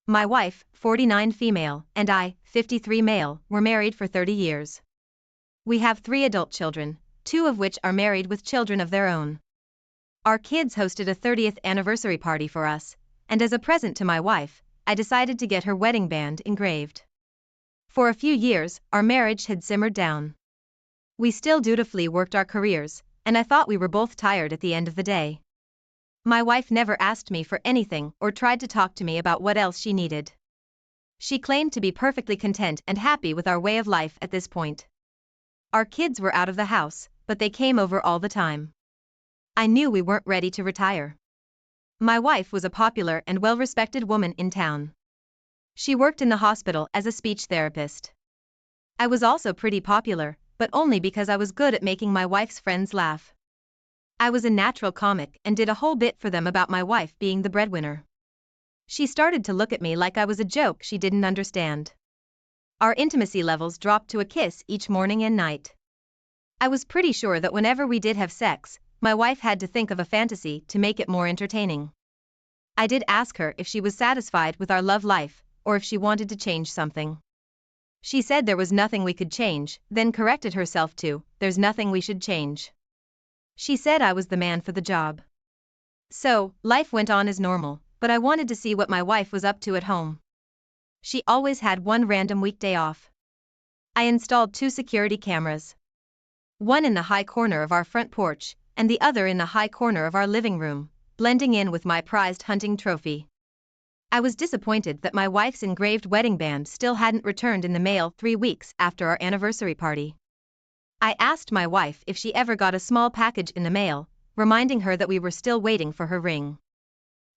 My wife, 49 female, and I, 53 male, were married for 30 years. We have 3 adult children, 2 of which are married with children of their own. Our kids hosted a 30th anniversary party for us, and as a present to my wife, I decided to get her wedding band engraved. For a few years, our marriage had simmered down. We still dutifully worked our careers, and I thought we were both tired at the end of the day. My wife never asked me for anything or tried to talk to me about what else she needed. She claimed to be perfectly content and happy with our way of life at this point. Our kids were out of the house, but they came over all the time. I knew we weren't ready to retire. My wife was a popular and well-respected woman in town. She worked in the hospital as a speech therapist. I was also pretty popular, but only because I was good at making my wife's friends laugh. I was a natural comic and did a whole bit for them about my wife being the breadwinner. She started to look at me like I was a joke she didn't understand. Our intimacy levels dropped to a kiss each morning and night. I was pretty sure that whenever we did have sex, my wife had to think of a fantasy to make it more entertaining. I did ask her if she was satisfied with our love life, or if she wanted to change something. She said there was nothing we could change, then corrected herself to, there's nothing we should change. She said I was the man for the job. So, life went on as normal, but I wanted to see what my wife was up to at home. She always had one random weekday off. I installed 2 security cameras. One in the high corner of our front porch, and the other in the high corner of our living room, blending in with my prized hunting trophy. I was disappointed that my wife's engraved wedding band still hadn't returned in the mail 3 weeks after our anniversary party. I asked my wife if she ever got a small package in the mail, reminding her that we were still waiting for her ring.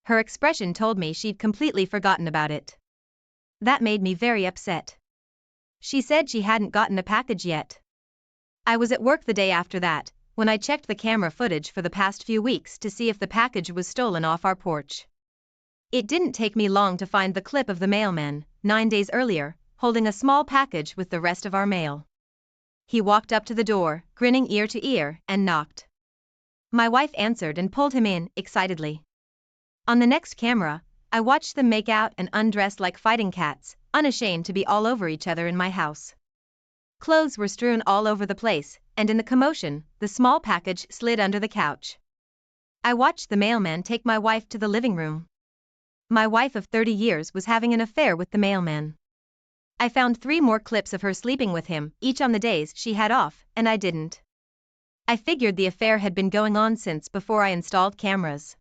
Her expression told me she'd completely forgotten about it. That made me very upset. She said she hadn't gotten a package yet. I was at work the day after that, when I checked the camera footage for the past few weeks to see if the package was stolen off our porch. It didn't take me long to find the clip of the mailman, 9 days earlier, holding a small package with the rest of our mail. He walked up to the door, grinning ear to ear, and knocked. My wife answered and pulled him in, excitedly. On the next camera, I watched them make out and undress like fighting cats, unashamed to be all over each other in my house. Clothes were strewn all over the place, and in the commotion, the small package slid under the couch. I watched the mailman take my wife to the living room. My wife of 30 years was having an affair with the mailman. I found 3 more clips of her sleeping with him, each on the days she had off, and I didn't. I figured the affair had been going on since before I installed cameras.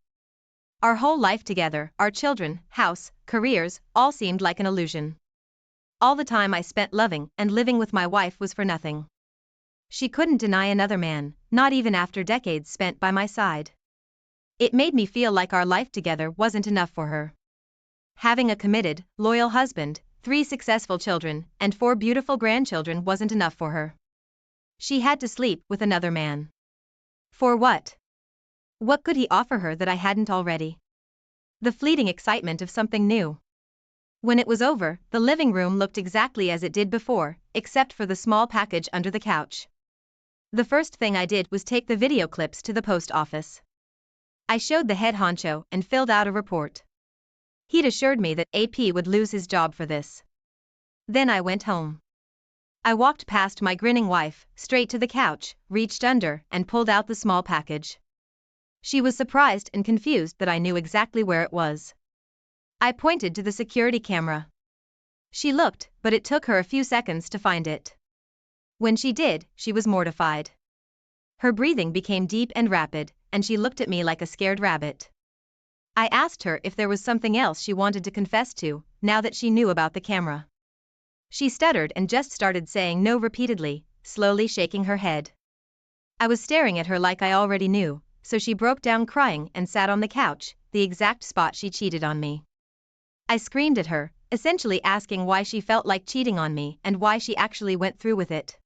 Our whole life together, our children, house, careers, all seemed like an illusion. All the time I spent loving and living with my wife was for nothing. She couldn't deny another man, not even after decades spent by my side. It made me feel like our life together wasn't enough for her. Having a committed, loyal husband, 3 successful children, and 4 beautiful grandchildren wasn't enough for her. She had to sleep with another man. For what? What could he offer her that I hadn't already? The fleeting excitement of something new. When it was over, the living room looked exactly as it did before, except for the small package under the couch. The first thing I did was take the video clips to the post office. I showed the head honcho and filled out a report. He'd assured me that AP would lose his job for this. Then I went home. I walked past my grinning wife, straight to the couch, reached under, and pulled out the small package. She was surprised and confused that I knew exactly where it was. I pointed to the security camera. She looked, but it took her a few seconds to find it. When she did, she was mortified. Her breathing became deep and rapid, and she looked at me like a scared rabbit. I asked her if there was something else she wanted to confess to, now that she knew about the camera. She stuttered and just started saying no repeatedly, slowly shaking her head. I was staring at her like I already knew, so she broke down crying and sat on the couch, the exact spot she cheated on me. I screamed at her, essentially asking why she felt like cheating on me and why she actually went through with it.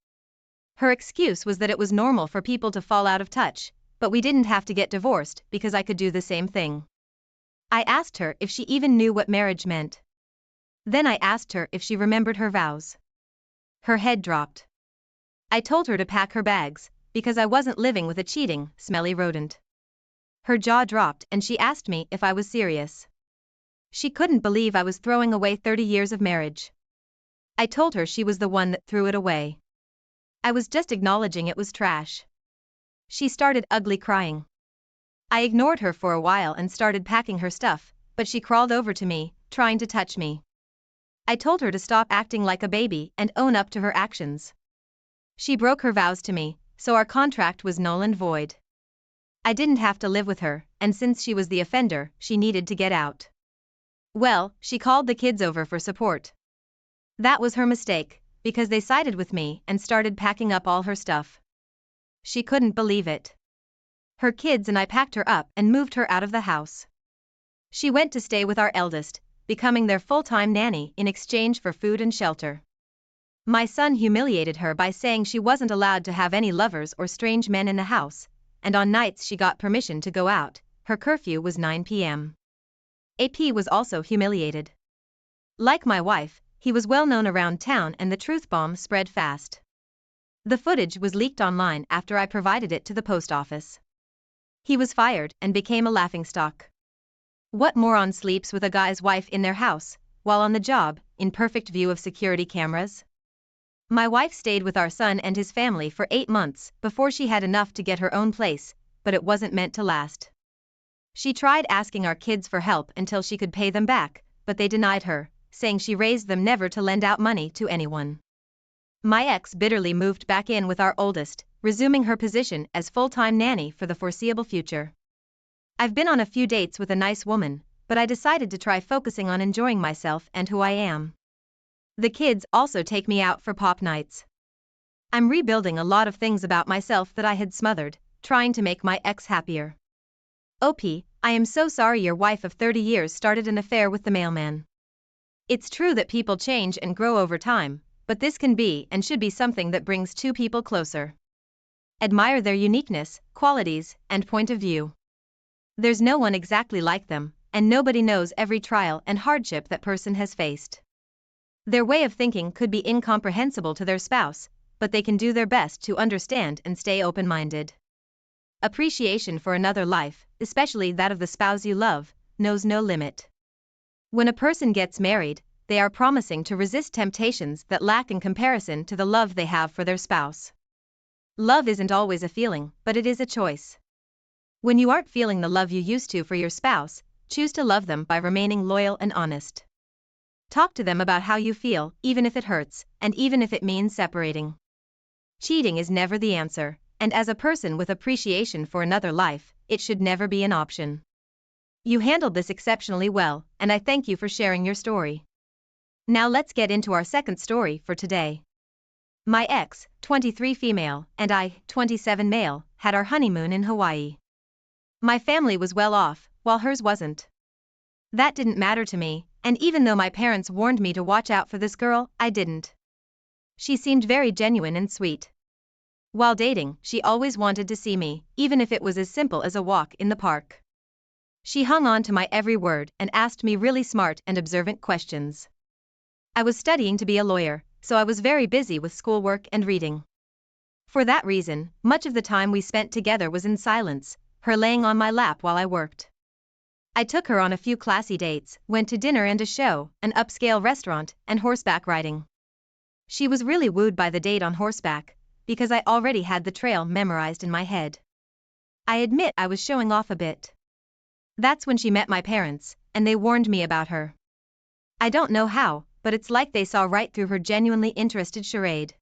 Her excuse was that it was normal for people to fall out of touch, but we didn't have to get divorced because I could do the same thing. I asked her if she even knew what marriage meant. Then I asked her if she remembered her vows. Her head dropped. I told her to pack her bags, because I wasn't living with a cheating, smelly rodent. Her jaw dropped and she asked me if I was serious. She couldn't believe I was throwing away 30 years of marriage. I told her she was the one that threw it away. I was just acknowledging it was trash. She started ugly crying. I ignored her for a while and started packing her stuff, but she crawled over to me, trying to touch me. I told her to stop acting like a baby and own up to her actions. She broke her vows to me, so our contract was null and void. I didn't have to live with her, and since she was the offender, she needed to get out. Well, she called the kids over for support. That was her mistake, because they sided with me and started packing up all her stuff. She couldn't believe it. Her kids and I packed her up and moved her out of the house. She went to stay with our eldest, becoming their full-time nanny in exchange for food and shelter. My son humiliated her by saying she wasn't allowed to have any lovers or strange men in the house, and on nights she got permission to go out. Her curfew was 9 p.m. AP was also humiliated. Like my wife, he was well known around town and the truth bomb spread fast. The footage was leaked online after I provided it to the post office. He was fired and became a laughingstock. What moron sleeps with a guy's wife in their house, while on the job, in perfect view of security cameras? My wife stayed with our son and his family for 8 months before she had enough to get her own place, but it wasn't meant to last. She tried asking our kids for help until she could pay them back, but they denied her, saying she raised them never to lend out money to anyone. My ex bitterly moved back in with our oldest, resuming her position as full-time nanny for the foreseeable future. I've been on a few dates with a nice woman, but I decided to try focusing on enjoying myself and who I am. The kids also take me out for pop nights. I'm rebuilding a lot of things about myself that I had smothered, trying to make my ex happier. OP, I am so sorry your wife of 30 years started an affair with the mailman. It's true that people change and grow over time, but this can be and should be something that brings two people closer. Admire their uniqueness, qualities, and point of view. There's no one exactly like them, and nobody knows every trial and hardship that person has faced. Their way of thinking could be incomprehensible to their spouse, but they can do their best to understand and stay open-minded. Appreciation for another life, especially that of the spouse you love, knows no limit. When a person gets married, they are promising to resist temptations that lack in comparison to the love they have for their spouse. Love isn't always a feeling, but it is a choice. When you aren't feeling the love you used to for your spouse, choose to love them by remaining loyal and honest. Talk to them about how you feel, even if it hurts, and even if it means separating. Cheating is never the answer, and as a person with appreciation for another life, it should never be an option. You handled this exceptionally well, and I thank you for sharing your story. Now let's get into our second story for today. My ex, 23 female, and I, 27 male, had our honeymoon in Hawaii. My family was well off, while hers wasn't. That didn't matter to me, and even though my parents warned me to watch out for this girl, I didn't. She seemed very genuine and sweet. While dating, she always wanted to see me, even if it was as simple as a walk in the park. She hung on to my every word and asked me really smart and observant questions. I was studying to be a lawyer, so I was very busy with schoolwork and reading. For that reason, much of the time we spent together was in silence, her laying on my lap while I worked. I took her on a few classy dates, went to dinner and a show, an upscale restaurant, and horseback riding. She was really wooed by the date on horseback, because I already had the trail memorized in my head. I admit I was showing off a bit. That's when she met my parents, and they warned me about her. I don't know how, but it's like they saw right through her genuinely interested charade.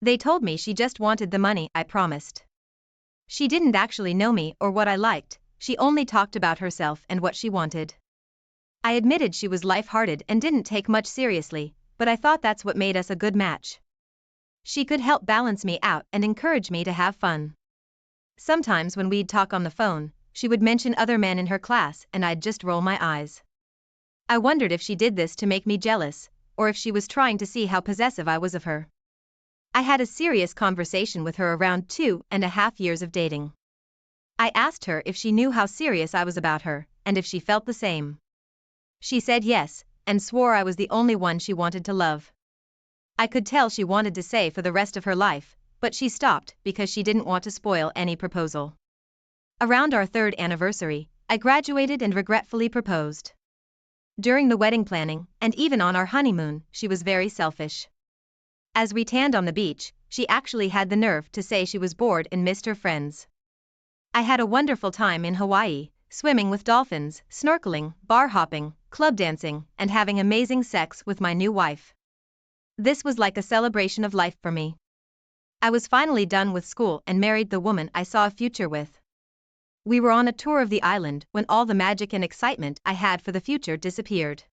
They told me she just wanted the money I promised. She didn't actually know me or what I liked, she only talked about herself and what she wanted. I admitted she was light-hearted and didn't take much seriously, but I thought that's what made us a good match. She could help balance me out and encourage me to have fun. Sometimes when we'd talk on the phone, she would mention other men in her class and I'd just roll my eyes. I wondered if she did this to make me jealous, or if she was trying to see how possessive I was of her. I had a serious conversation with her around 2.5 years of dating. I asked her if she knew how serious I was about her, and if she felt the same. She said yes, and swore I was the only one she wanted to love. I could tell she wanted to say for the rest of her life, but she stopped because she didn't want to spoil any proposal. Around our 3rd anniversary, I graduated and regretfully proposed. During the wedding planning, and even on our honeymoon, she was very selfish. As we tanned on the beach, she actually had the nerve to say she was bored and missed her friends. I had a wonderful time in Hawaii, swimming with dolphins, snorkeling, bar hopping, club dancing, and having amazing sex with my new wife. This was like a celebration of life for me. I was finally done with school and married the woman I saw a future with. We were on a tour of the island when all the magic and excitement I had for the future disappeared.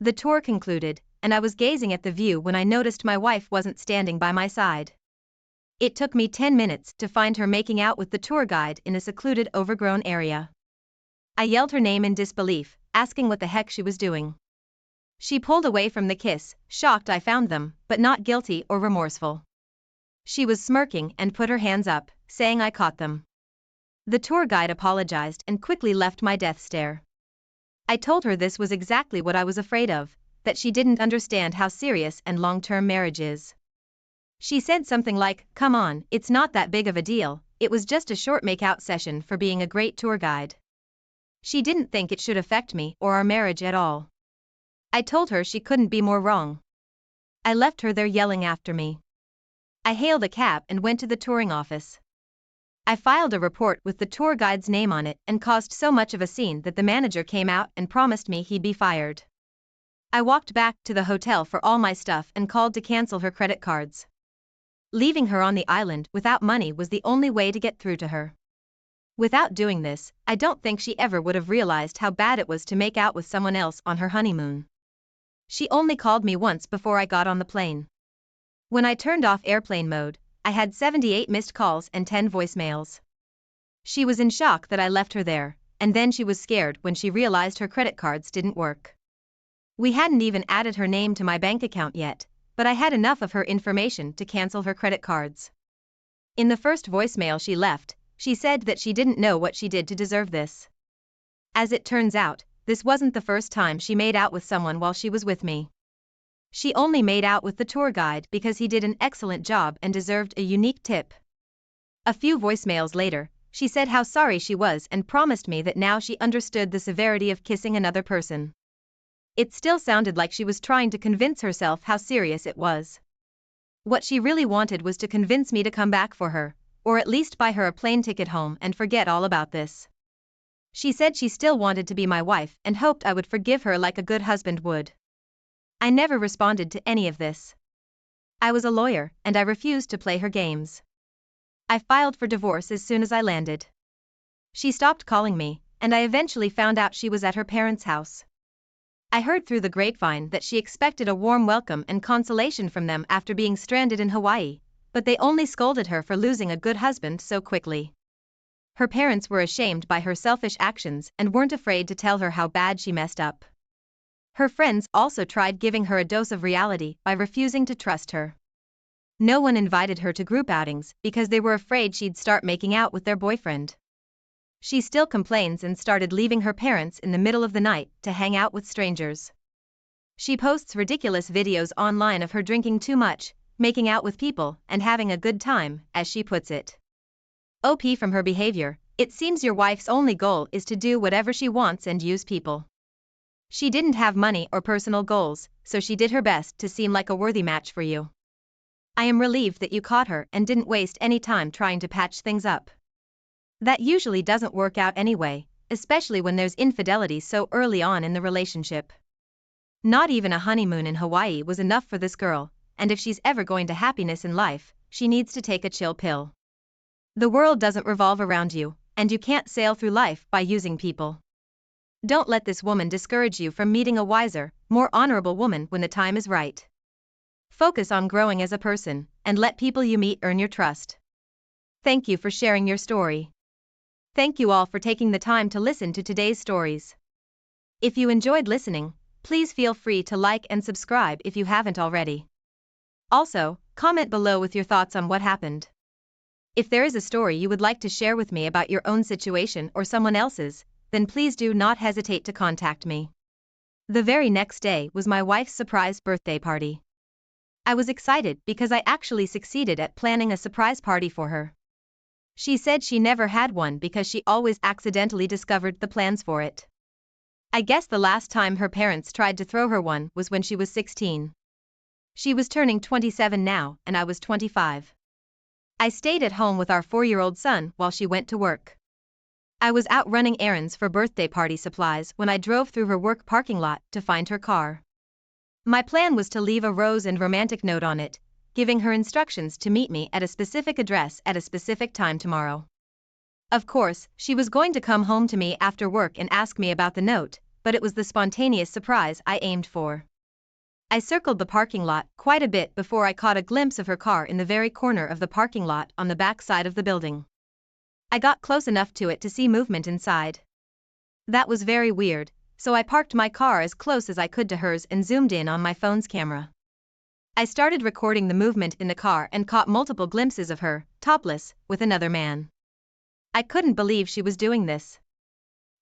The tour concluded, and I was gazing at the view when I noticed my wife wasn't standing by my side. It took me 10 minutes to find her making out with the tour guide in a secluded, overgrown area. I yelled her name in disbelief, asking what the heck she was doing. She pulled away from the kiss, shocked I found them, but not guilty or remorseful. She was smirking and put her hands up, saying I caught them. The tour guide apologized and quickly left my death stare. I told her this was exactly what I was afraid of, that she didn't understand how serious and long-term marriage is. She said something like, "Come on, it's not that big of a deal, it was just a short make-out session for being a great tour guide." She didn't think it should affect me or our marriage at all. I told her she couldn't be more wrong. I left her there yelling after me. I hailed a cab and went to the touring office. I filed a report with the tour guide's name on it and caused so much of a scene that the manager came out and promised me he'd be fired. I walked back to the hotel for all my stuff and called to cancel her credit cards. Leaving her on the island without money was the only way to get through to her. Without doing this, I don't think she ever would have realized how bad it was to make out with someone else on her honeymoon. She only called me once before I got on the plane. When I turned off airplane mode, I had 78 missed calls and 10 voicemails. She was in shock that I left her there, and then she was scared when she realized her credit cards didn't work. We hadn't even added her name to my bank account yet, but I had enough of her information to cancel her credit cards. In the first voicemail she left, she said that she didn't know what she did to deserve this. As it turns out, this wasn't the first time she made out with someone while she was with me. She only made out with the tour guide because he did an excellent job and deserved a unique tip. A few voicemails later, she said how sorry she was and promised me that now she understood the severity of kissing another person. It still sounded like she was trying to convince herself how serious it was. What she really wanted was to convince me to come back for her, or at least buy her a plane ticket home and forget all about this. She said she still wanted to be my wife and hoped I would forgive her like a good husband would. I never responded to any of this. I was a lawyer, and I refused to play her games. I filed for divorce as soon as I landed. She stopped calling me, and I eventually found out she was at her parents' house. I heard through the grapevine that she expected a warm welcome and consolation from them after being stranded in Hawaii, but they only scolded her for losing a good husband so quickly. Her parents were ashamed by her selfish actions and weren't afraid to tell her how bad she messed up. Her friends also tried giving her a dose of reality by refusing to trust her. No one invited her to group outings because they were afraid she'd start making out with their boyfriend. She still complains and started leaving her parents in the middle of the night to hang out with strangers. She posts ridiculous videos online of her drinking too much, making out with people, and having a good time, as she puts it. OP from her behavior, it seems your wife's only goal is to do whatever she wants and use people. She didn't have money or personal goals, so she did her best to seem like a worthy match for you. I am relieved that you caught her and didn't waste any time trying to patch things up. That usually doesn't work out anyway, especially when there's infidelity so early on in the relationship. Not even a honeymoon in Hawaii was enough for this girl, and if she's ever going to happiness in life, she needs to take a chill pill. The world doesn't revolve around you, and you can't sail through life by using people. Don't let this woman discourage you from meeting a wiser, more honorable woman when the time is right. Focus on growing as a person, and let people you meet earn your trust. Thank you for sharing your story. Thank you all for taking the time to listen to today's stories. If you enjoyed listening, please feel free to like and subscribe if you haven't already. Also, comment below with your thoughts on what happened. If there is a story you would like to share with me about your own situation or someone else's, then please do not hesitate to contact me. The very next day was my wife's surprise birthday party. I was excited because I actually succeeded at planning a surprise party for her. She said she never had one because she always accidentally discovered the plans for it. I guess the last time her parents tried to throw her one was when she was 16. She was turning 27 now, and I was 25. I stayed at home with our 4-year-old son while she went to work. I was out running errands for birthday party supplies when I drove through her work parking lot to find her car. My plan was to leave a rose and romantic note on it, giving her instructions to meet me at a specific address at a specific time tomorrow. Of course, she was going to come home to me after work and ask me about the note, but it was the spontaneous surprise I aimed for. I circled the parking lot quite a bit before I caught a glimpse of her car in the very corner of the parking lot on the back side of the building. I got close enough to it to see movement inside. That was very weird, so I parked my car as close as I could to hers and zoomed in on my phone's camera. I started recording the movement in the car and caught multiple glimpses of her, topless, with another man. I couldn't believe she was doing this.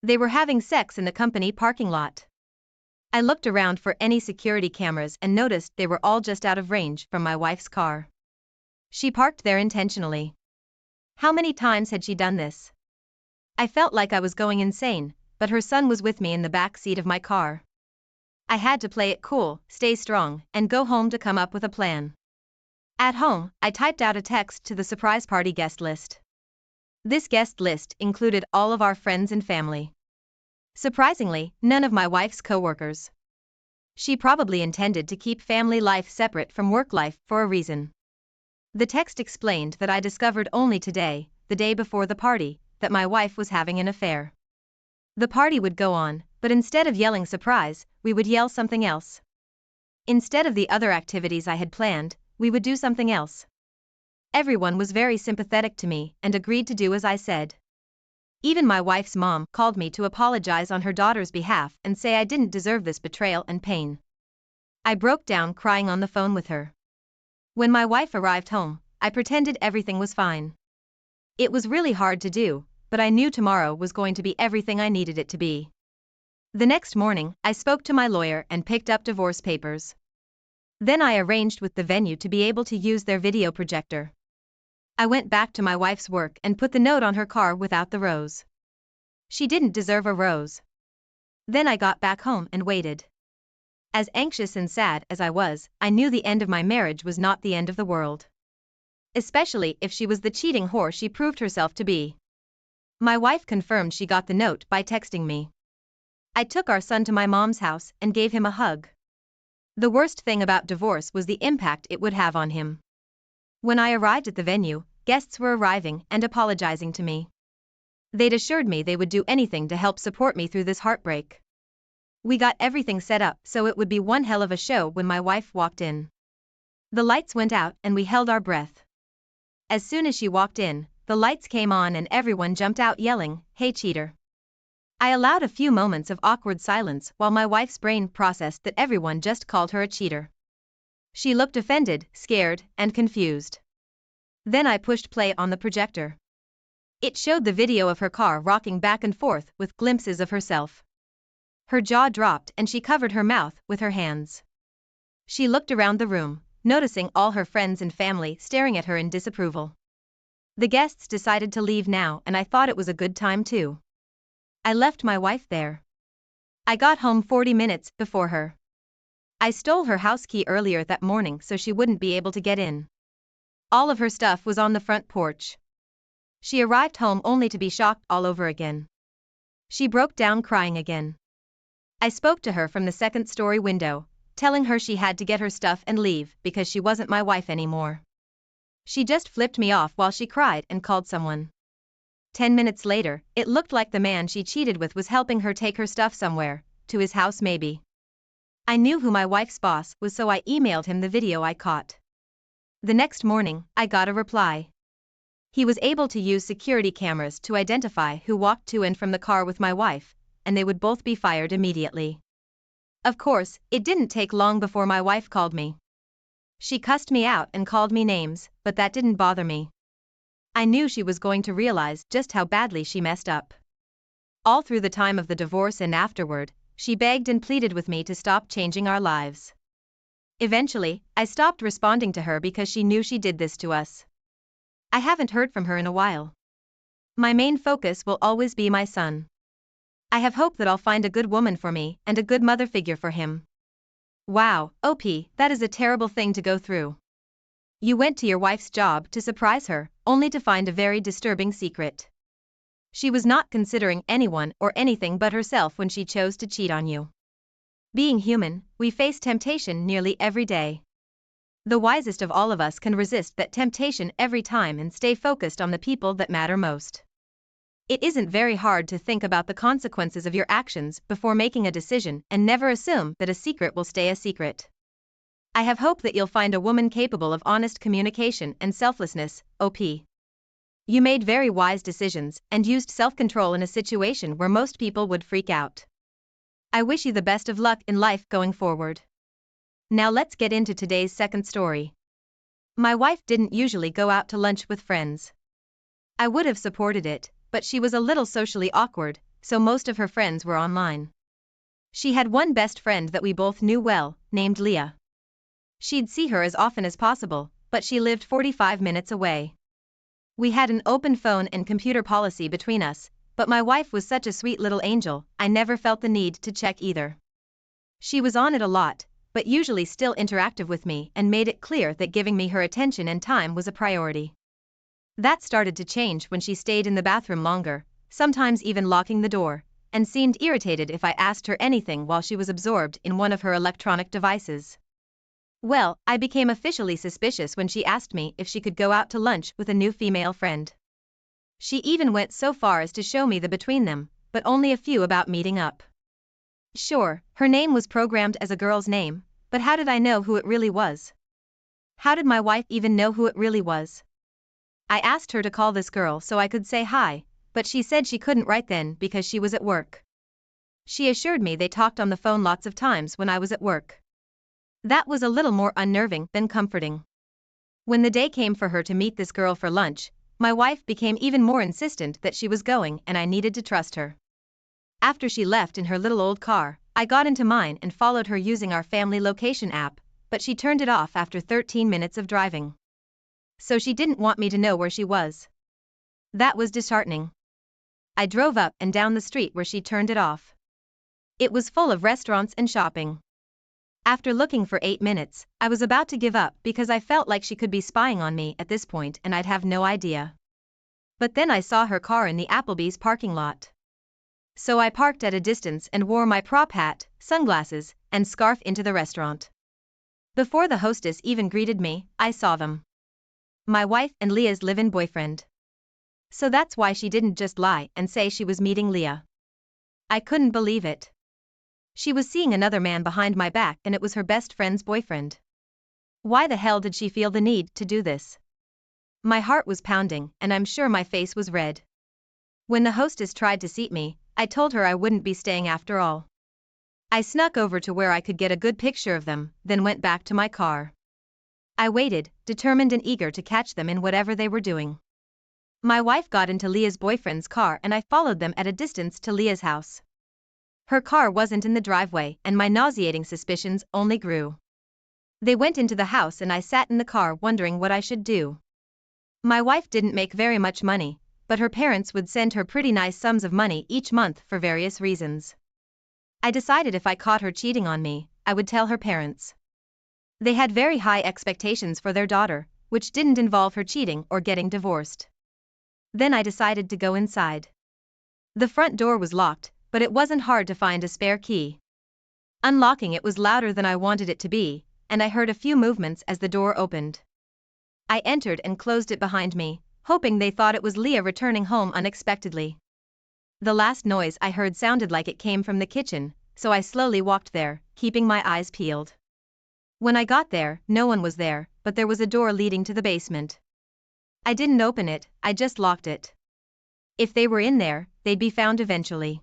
They were having sex in the company parking lot. I looked around for any security cameras and noticed they were all just out of range from my wife's car. She parked there intentionally. How many times had she done this? I felt like I was going insane, but her son was with me in the back seat of my car. I had to play it cool, stay strong, and go home to come up with a plan. At home, I typed out a text to the surprise party guest list. This guest list included all of our friends and family. Surprisingly, none of my wife's coworkers. She probably intended to keep family life separate from work life for a reason. The text explained that I discovered only today, the day before the party, that my wife was having an affair. The party would go on, but instead of yelling surprise, we would yell something else. Instead of the other activities I had planned, we would do something else. Everyone was very sympathetic to me and agreed to do as I said. Even my wife's mom called me to apologize on her daughter's behalf and say I didn't deserve this betrayal and pain. I broke down crying on the phone with her. When my wife arrived home, I pretended everything was fine. It was really hard to do, but I knew tomorrow was going to be everything I needed it to be. The next morning, I spoke to my lawyer and picked up divorce papers. Then I arranged with the venue to be able to use their video projector. I went back to my wife's work and put the note on her car without the rose. She didn't deserve a rose. Then I got back home and waited. As anxious and sad as I was, I knew the end of my marriage was not the end of the world. Especially if she was the cheating whore she proved herself to be. My wife confirmed she got the note by texting me. I took our son to my mom's house and gave him a hug. The worst thing about divorce was the impact it would have on him. When I arrived at the venue, guests were arriving and apologizing to me. They'd assured me they would do anything to help support me through this heartbreak. We got everything set up so it would be one hell of a show when my wife walked in. The lights went out and we held our breath. As soon as she walked in, the lights came on and everyone jumped out yelling, "Hey cheater." I allowed a few moments of awkward silence while my wife's brain processed that everyone just called her a cheater. She looked offended, scared, and confused. Then I pushed play on the projector. It showed the video of her car rocking back and forth with glimpses of herself. Her jaw dropped and she covered her mouth with her hands. She looked around the room, noticing all her friends and family staring at her in disapproval. The guests decided to leave now and I thought it was a good time too. I left my wife there. I got home 40 minutes before her. I stole her house key earlier that morning so she wouldn't be able to get in. All of her stuff was on the front porch. She arrived home only to be shocked all over again. She broke down crying again. I spoke to her from the second-story window, telling her she had to get her stuff and leave because she wasn't my wife anymore. She just flipped me off while she cried and called someone. 10 minutes later, it looked like the man she cheated with was helping her take her stuff somewhere, to his house maybe. I knew who my wife's boss was so I emailed him the video I caught. The next morning, I got a reply. He was able to use security cameras to identify who walked to and from the car with my wife, and they would both be fired immediately. Of course, it didn't take long before my wife called me. She cussed me out and called me names, but that didn't bother me. I knew she was going to realize just how badly she messed up. All through the time of the divorce and afterward, she begged and pleaded with me to stop changing our lives. Eventually, I stopped responding to her because she knew she did this to us. I haven't heard from her in a while. My main focus will always be my son. I have hope that I'll find a good woman for me and a good mother figure for him. Wow, OP, that is a terrible thing to go through. You went to your wife's job to surprise her, only to find a very disturbing secret. She was not considering anyone or anything but herself when she chose to cheat on you. Being human, we face temptation nearly every day. The wisest of all of us can resist that temptation every time and stay focused on the people that matter most. It isn't very hard to think about the consequences of your actions before making a decision and never assume that a secret will stay a secret. I have hope that you'll find a woman capable of honest communication and selflessness, OP. You made very wise decisions and used self-control in a situation where most people would freak out. I wish you the best of luck in life going forward. Now let's get into today's second story. My wife didn't usually go out to lunch with friends. I would have supported it, but she was a little socially awkward, so most of her friends were online. She had one best friend that we both knew well, named Leah. She'd see her as often as possible, but she lived 45 minutes away. We had an open phone and computer policy between us, but my wife was such a sweet little angel, I never felt the need to check either. She was on it a lot, but usually still interactive with me and made it clear that giving me her attention and time was a priority. That started to change when she stayed in the bathroom longer, sometimes even locking the door, and seemed irritated if I asked her anything while she was absorbed in one of her electronic devices. Well, I became officially suspicious when she asked me if she could go out to lunch with a new female friend. She even went so far as to show me the between them, but only a few about meeting up. Sure, her name was programmed as a girl's name, but how did I know who it really was? How did my wife even know who it really was? I asked her to call this girl so I could say hi, but she said she couldn't right then because she was at work. She assured me they talked on the phone lots of times when I was at work. That was a little more unnerving than comforting. When the day came for her to meet this girl for lunch, my wife became even more insistent that she was going and I needed to trust her. After she left in her little old car, I got into mine and followed her using our family location app, but she turned it off after 13 minutes of driving. So she didn't want me to know where she was. That was disheartening. I drove up and down the street where she turned it off. It was full of restaurants and shopping. After looking for 8 minutes, I was about to give up because I felt like she could be spying on me at this point and I'd have no idea. But then I saw her car in the Applebee's parking lot. So I parked at a distance and wore my prop hat, sunglasses, and scarf into the restaurant. Before the hostess even greeted me, I saw them. My wife and Leah's live-in boyfriend. So that's why she didn't just lie and say she was meeting Leah. I couldn't believe it. She was seeing another man behind my back and it was her best friend's boyfriend. Why the hell did she feel the need to do this? My heart was pounding and I'm sure my face was red. When the hostess tried to seat me, I told her I wouldn't be staying after all. I snuck over to where I could get a good picture of them, then went back to my car. I waited, determined and eager to catch them in whatever they were doing. My wife got into Leah's boyfriend's car and I followed them at a distance to Leah's house. Her car wasn't in the driveway and my nauseating suspicions only grew. They went into the house and I sat in the car wondering what I should do. My wife didn't make very much money, but her parents would send her pretty nice sums of money each month for various reasons. I decided if I caught her cheating on me, I would tell her parents. They had very high expectations for their daughter, which didn't involve her cheating or getting divorced. Then I decided to go inside. The front door was locked, but it wasn't hard to find a spare key. Unlocking it was louder than I wanted it to be, and I heard a few movements as the door opened. I entered and closed it behind me, hoping they thought it was Leah returning home unexpectedly. The last noise I heard sounded like it came from the kitchen, so I slowly walked there, keeping my eyes peeled. When I got there, no one was there, but there was a door leading to the basement. I didn't open it, I just locked it. If they were in there, they'd be found eventually.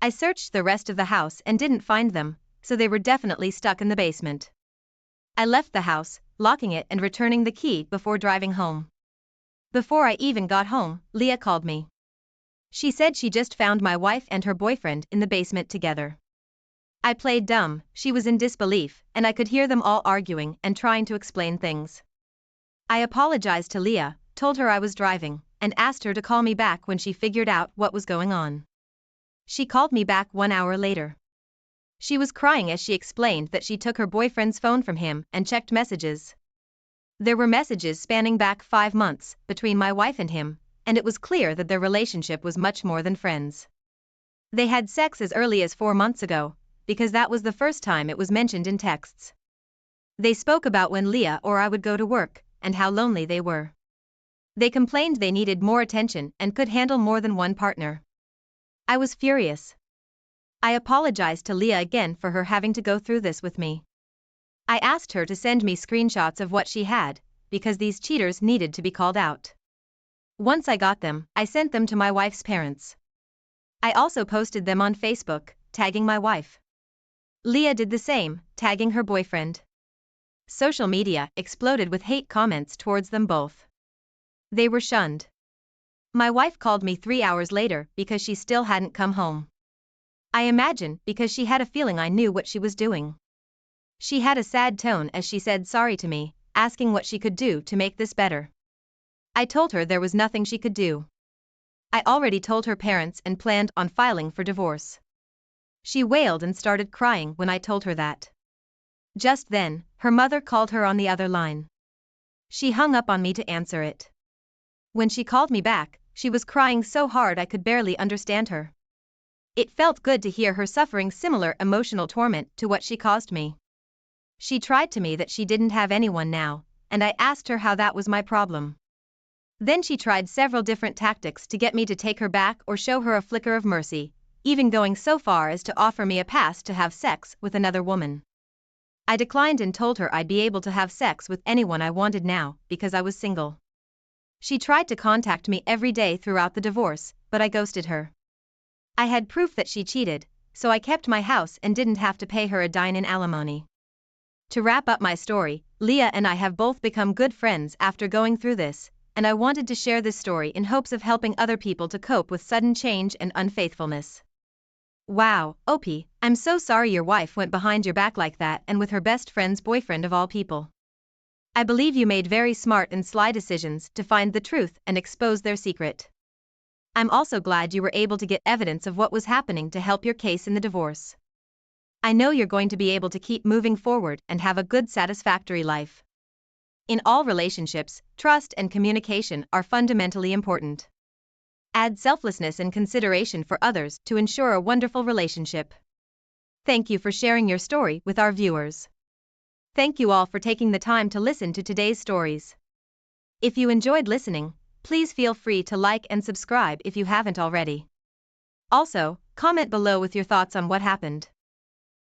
I searched the rest of the house and didn't find them, so they were definitely stuck in the basement. I left the house, locking it and returning the key before driving home. Before I even got home, Leah called me. She said she just found my wife and her boyfriend in the basement together. I played dumb, she was in disbelief, and I could hear them all arguing and trying to explain things. I apologized to Leah, told her I was driving, and asked her to call me back when she figured out what was going on. She called me back 1 hour later. She was crying as she explained that she took her boyfriend's phone from him and checked messages. There were messages spanning back 5 months between my wife and him, and it was clear that their relationship was much more than friends. They had sex as early as 4 months ago, because that was the first time it was mentioned in texts. They spoke about when Leah or I would go to work, and how lonely they were. They complained they needed more attention and could handle more than one partner. I was furious. I apologized to Leah again for her having to go through this with me. I asked her to send me screenshots of what she had, because these cheaters needed to be called out. Once I got them, I sent them to my wife's parents. I also posted them on Facebook, tagging my wife. Leah did the same, tagging her boyfriend. Social media exploded with hate comments towards them both. They were shunned. My wife called me 3 hours later because she still hadn't come home. I imagine because she had a feeling I knew what she was doing. She had a sad tone as she said sorry to me, asking what she could do to make this better. I told her there was nothing she could do. I already told her parents and planned on filing for divorce. She wailed and started crying when I told her that. Just then, her mother called her on the other line. She hung up on me to answer it. When she called me back, she was crying so hard I could barely understand her. It felt good to hear her suffering similar emotional torment to what she caused me. She tried to me that she didn't have anyone now, and I asked her how that was my problem. Then she tried several different tactics to get me to take her back or show her a flicker of mercy, even going so far as to offer me a pass to have sex with another woman. I declined and told her I'd be able to have sex with anyone I wanted now, because I was single. She tried to contact me every day throughout the divorce, but I ghosted her. I had proof that she cheated, so I kept my house and didn't have to pay her a dime in alimony. To wrap up my story, Leah and I have both become good friends after going through this, and I wanted to share this story in hopes of helping other people to cope with sudden change and unfaithfulness. Wow, Opie, I'm so sorry your wife went behind your back like that and with her best friend's boyfriend of all people. I believe you made very smart and sly decisions to find the truth and expose their secret. I'm also glad you were able to get evidence of what was happening to help your case in the divorce. I know you're going to be able to keep moving forward and have a good, satisfactory life. In all relationships, trust and communication are fundamentally important. Add selflessness and consideration for others to ensure a wonderful relationship. Thank you for sharing your story with our viewers. Thank you all for taking the time to listen to today's stories. If you enjoyed listening, please feel free to like and subscribe if you haven't already. Also, comment below with your thoughts on what happened.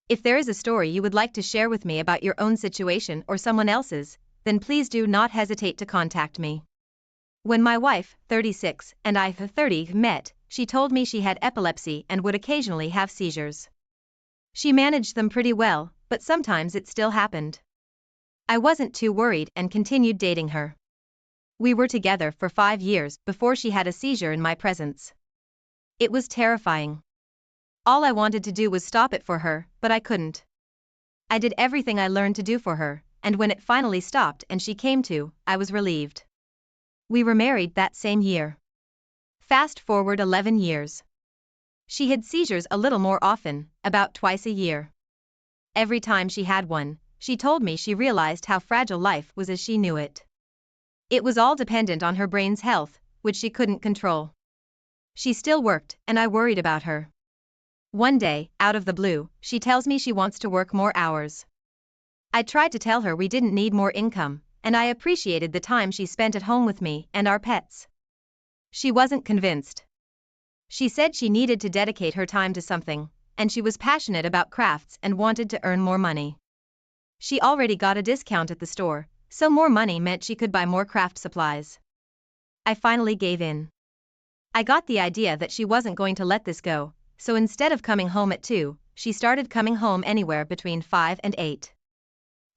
If there is a story you would like to share with me about your own situation or someone else's, then please do not hesitate to contact me. When my wife, 36, and I, 30, met, she told me she had epilepsy and would occasionally have seizures. She managed them pretty well, but sometimes it still happened. I wasn't too worried and continued dating her. We were together for 5 years before she had a seizure in my presence. It was terrifying. All I wanted to do was stop it for her, but I couldn't. I did everything I learned to do for her, and when it finally stopped and she came to, I was relieved. We were married that same year. Fast forward 11 years. She had seizures a little more often, about twice a year. Every time she had one, she told me she realized how fragile life was as she knew it. It was all dependent on her brain's health, which she couldn't control. She still worked, and I worried about her. One day, out of the blue, she tells me she wants to work more hours. I tried to tell her we didn't need more income, and I appreciated the time she spent at home with me and our pets. She wasn't convinced. She said she needed to dedicate her time to something, and she was passionate about crafts and wanted to earn more money. She already got a discount at the store, so more money meant she could buy more craft supplies. I finally gave in. I got the idea that she wasn't going to let this go, so instead of coming home at 2, she started coming home anywhere between 5 and 8.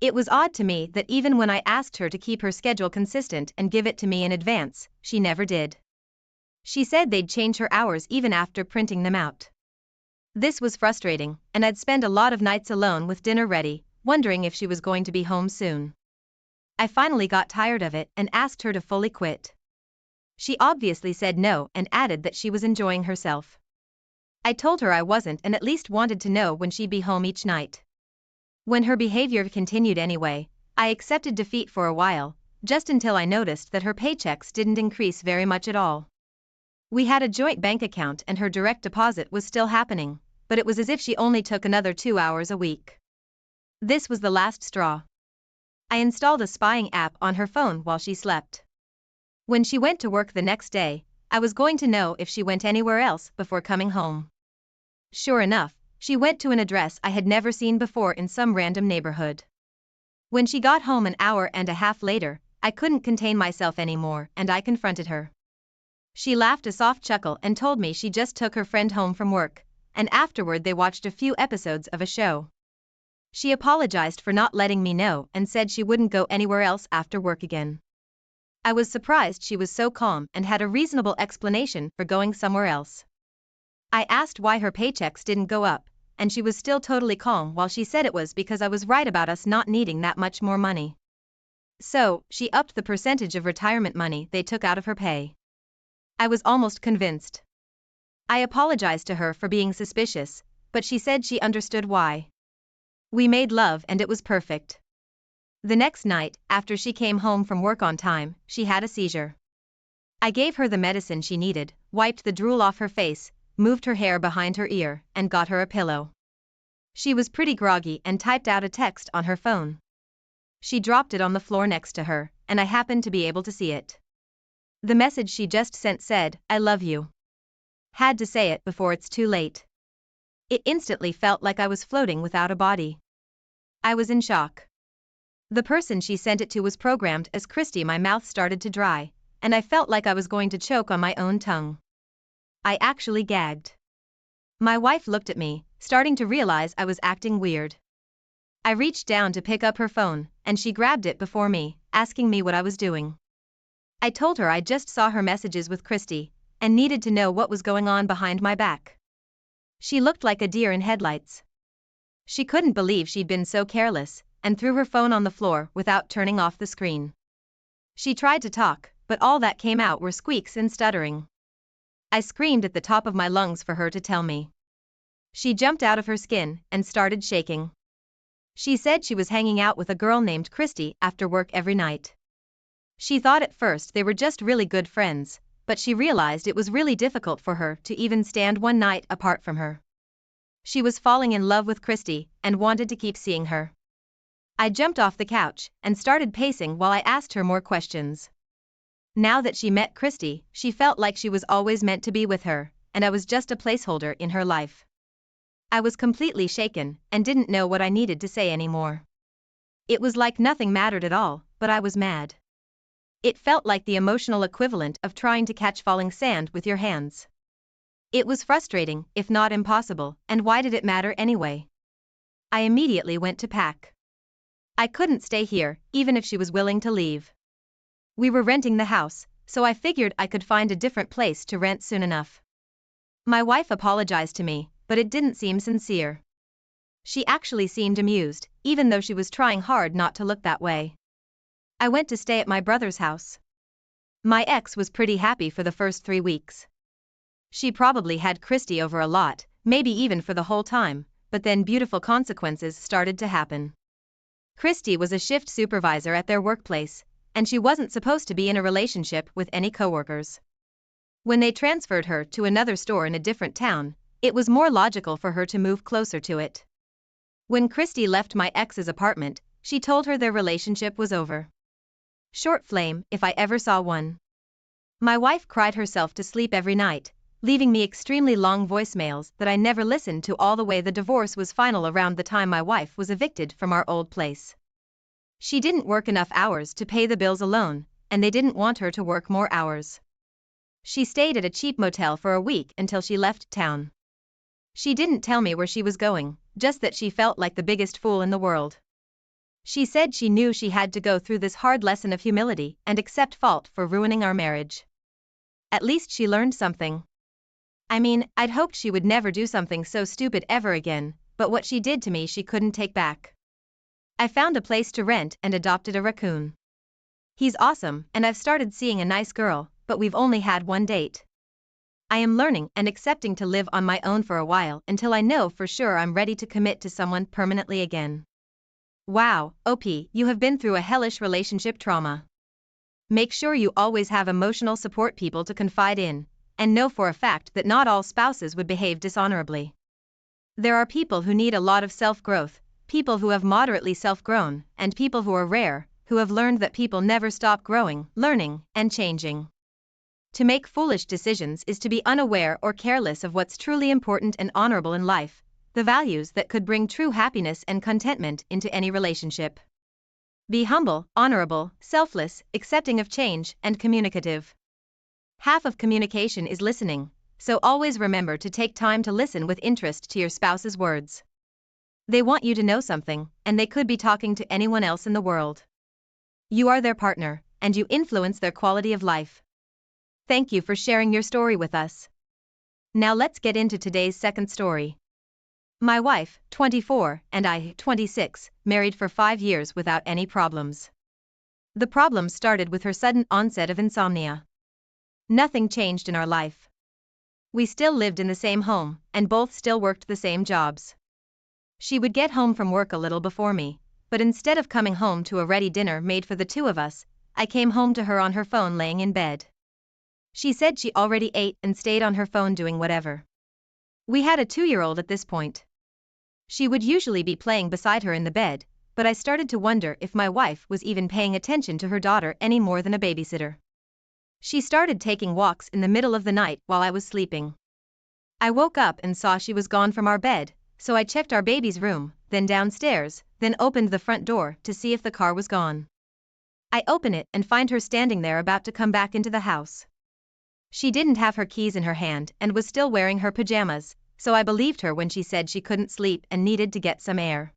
It was odd to me that even when I asked her to keep her schedule consistent and give it to me in advance, she never did. She said they'd change her hours even after printing them out. This was frustrating, and I'd spend a lot of nights alone with dinner ready, wondering if she was going to be home soon. I finally got tired of it and asked her to fully quit. She obviously said no and added that she was enjoying herself. I told her I wasn't and at least wanted to know when she'd be home each night. When her behavior continued anyway, I accepted defeat for a while, just until I noticed that her paychecks didn't increase very much at all. We had a joint bank account and her direct deposit was still happening, but it was as if she only took another 2 hours a week. This was the last straw. I installed a spying app on her phone while she slept. When she went to work the next day, I was going to know if she went anywhere else before coming home. Sure enough, she went to an address I had never seen before in some random neighborhood. When she got home an hour and a half later, I couldn't contain myself anymore and I confronted her. She laughed a soft chuckle and told me she just took her friend home from work, and afterward they watched a few episodes of a show. She apologized for not letting me know and said she wouldn't go anywhere else after work again. I was surprised she was so calm and had a reasonable explanation for going somewhere else. I asked why her paychecks didn't go up, and she was still totally calm while she said it was because I was right about us not needing that much more money. So, she upped the percentage of retirement money they took out of her pay. I was almost convinced. I apologized to her for being suspicious, but she said she understood why. We made love and it was perfect. The next night, after she came home from work on time, she had a seizure. I gave her the medicine she needed, wiped the drool off her face, moved her hair behind her ear, and got her a pillow. She was pretty groggy and typed out a text on her phone. She dropped it on the floor next to her, and I happened to be able to see it. The message she just sent said, "I love you." Had to say it before it's too late. It instantly felt like I was floating without a body. I was in shock. The person she sent it to was programmed as Christy. My mouth started to dry, and I felt like I was going to choke on my own tongue. I actually gagged. My wife looked at me, starting to realize I was acting weird. I reached down to pick up her phone, and she grabbed it before me, asking me what I was doing. I told her I just saw her messages with Christy, and needed to know what was going on behind my back. She looked like a deer in headlights. She couldn't believe she'd been so careless, and threw her phone on the floor without turning off the screen. She tried to talk, but all that came out were squeaks and stuttering. I screamed at the top of my lungs for her to tell me. She jumped out of her skin and started shaking. She said she was hanging out with a girl named Christy after work every night. She thought at first they were just really good friends, but she realized it was really difficult for her to even stand one night apart from her. She was falling in love with Christy and wanted to keep seeing her. I jumped off the couch and started pacing while I asked her more questions. Now that she met Christy, she felt like she was always meant to be with her, and I was just a placeholder in her life. I was completely shaken and didn't know what I needed to say anymore. It was like nothing mattered at all, but I was mad. It felt like the emotional equivalent of trying to catch falling sand with your hands. It was frustrating, if not impossible, and why did it matter anyway? I immediately went to pack. I couldn't stay here, even if she was willing to leave. We were renting the house, so I figured I could find a different place to rent soon enough. My wife apologized to me, but it didn't seem sincere. She actually seemed amused, even though she was trying hard not to look that way. I went to stay at my brother's house. My ex was pretty happy for the first 3 weeks. She probably had Christy over a lot, maybe even for the whole time, but then beautiful consequences started to happen. Christy was a shift supervisor at their workplace, and she wasn't supposed to be in a relationship with any coworkers. When they transferred her to another store in a different town, it was more logical for her to move closer to it. When Christy left my ex's apartment, she told her their relationship was over. Short flame, if I ever saw one. My wife cried herself to sleep every night, leaving me extremely long voicemails that I never listened to all the way. The divorce was final around the time my wife was evicted from our old place. She didn't work enough hours to pay the bills alone, and they didn't want her to work more hours. She stayed at a cheap motel for a week until she left town. She didn't tell me where she was going, just that she felt like the biggest fool in the world. She said she knew she had to go through this hard lesson of humility and accept fault for ruining our marriage. At least she learned something. I mean, I'd hoped she would never do something so stupid ever again, but what she did to me she couldn't take back. I found a place to rent and adopted a raccoon. He's awesome, and I've started seeing a nice girl, but we've only had one date. I am learning and accepting to live on my own for a while until I know for sure I'm ready to commit to someone permanently again. Wow, OP, you have been through a hellish relationship trauma. Make sure you always have emotional support people to confide in, and know for a fact that not all spouses would behave dishonorably. There are people who need a lot of self-growth, people who have moderately self-grown, and people who are rare, who have learned that people never stop growing, learning, and changing. To make foolish decisions is to be unaware or careless of what's truly important and honorable in life, the values that could bring true happiness and contentment into any relationship. Be humble, honorable, selfless, accepting of change, and communicative. Half of communication is listening, so always remember to take time to listen with interest to your spouse's words. They want you to know something, and they could be talking to anyone else in the world. You are their partner, and you influence their quality of life. Thank you for sharing your story with us. Now let's get into today's second story. My wife, 24, and I, 26, married for 5 years without any problems. The problem started with her sudden onset of insomnia. Nothing changed in our life. We still lived in the same home, and both still worked the same jobs. She would get home from work a little before me, but instead of coming home to a ready dinner made for the two of us, I came home to her on her phone laying in bed. She said she already ate and stayed on her phone doing whatever. We had a 2-year-old at this point. She would usually be playing beside her in the bed, but I started to wonder if my wife was even paying attention to her daughter any more than a babysitter. She started taking walks in the middle of the night while I was sleeping. I woke up and saw she was gone from our bed, so I checked our baby's room, then downstairs, then opened the front door to see if the car was gone. I open it and find her standing there about to come back into the house. She didn't have her keys in her hand and was still wearing her pajamas, so I believed her when she said she couldn't sleep and needed to get some air.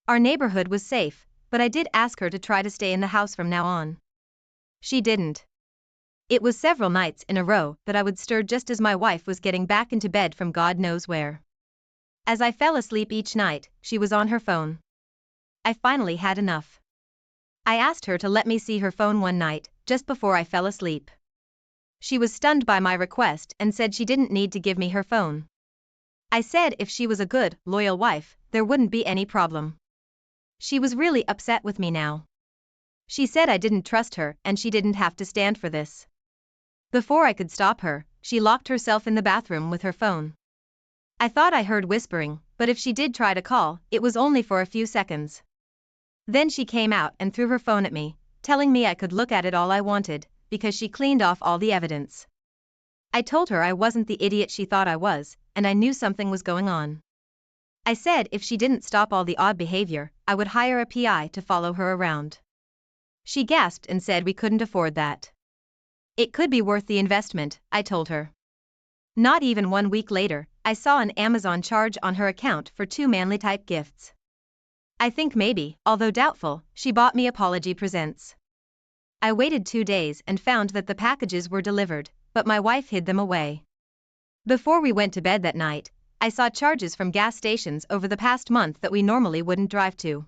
Our neighborhood was safe, but I did ask her to try to stay in the house from now on. She didn't. It was several nights in a row that I would stir just as my wife was getting back into bed from God knows where. As I fell asleep each night, she was on her phone. I finally had enough. I asked her to let me see her phone one night, just before I fell asleep. She was stunned by my request and said she didn't need to give me her phone. I said if she was a good, loyal wife, there wouldn't be any problem. She was really upset with me now. She said I didn't trust her and she didn't have to stand for this. Before I could stop her, she locked herself in the bathroom with her phone. I thought I heard whispering, but if she did try to call, it was only for a few seconds. Then she came out and threw her phone at me, telling me I could look at it all I wanted, because she cleaned off all the evidence. I told her I wasn't the idiot she thought I was, and I knew something was going on. I said if she didn't stop all the odd behavior, I would hire a PI to follow her around. She gasped and said we couldn't afford that. It could be worth the investment, I told her. Not even 1 week later, I saw an Amazon charge on her account for 2 manly-type gifts. I think maybe, although doubtful, she bought me apology presents. I waited 2 days and found that the packages were delivered, but my wife hid them away. Before we went to bed that night, I saw charges from gas stations over the past month that we normally wouldn't drive to.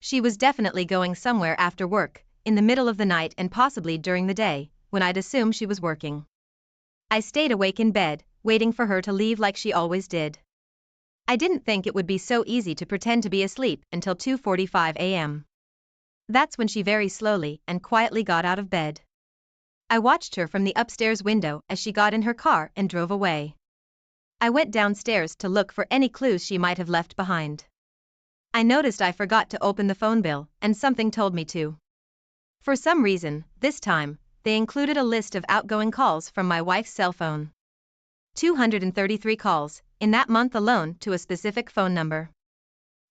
She was definitely going somewhere after work, in the middle of the night and possibly during the day, when I'd assume she was working. I stayed awake in bed, waiting for her to leave like she always did. I didn't think it would be so easy to pretend to be asleep until 2:45 a.m. That's when she very slowly and quietly got out of bed. I watched her from the upstairs window as she got in her car and drove away. I went downstairs to look for any clues she might have left behind. I noticed I forgot to open the phone bill, and something told me to. For some reason, this time, they included a list of outgoing calls from my wife's cell phone. 233 calls, in that month alone, to a specific phone number.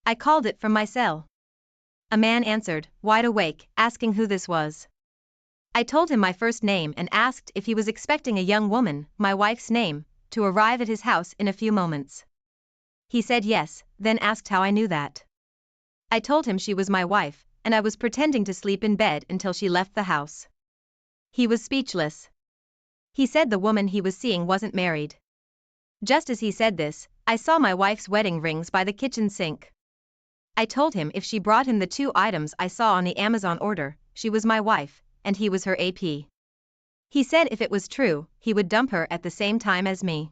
I called it from my cell. A man answered, wide awake, asking who this was. I told him my first name and asked if he was expecting a young woman, my wife's name, to arrive at his house in a few moments. He said yes, then asked how I knew that. I told him she was my wife, and I was pretending to sleep in bed until she left the house. He was speechless. He said the woman he was seeing wasn't married. Just as he said this, I saw my wife's wedding rings by the kitchen sink. I told him if she brought him the 2 items I saw on the Amazon order, she was my wife, and he was her AP. He said if it was true, he would dump her at the same time as me.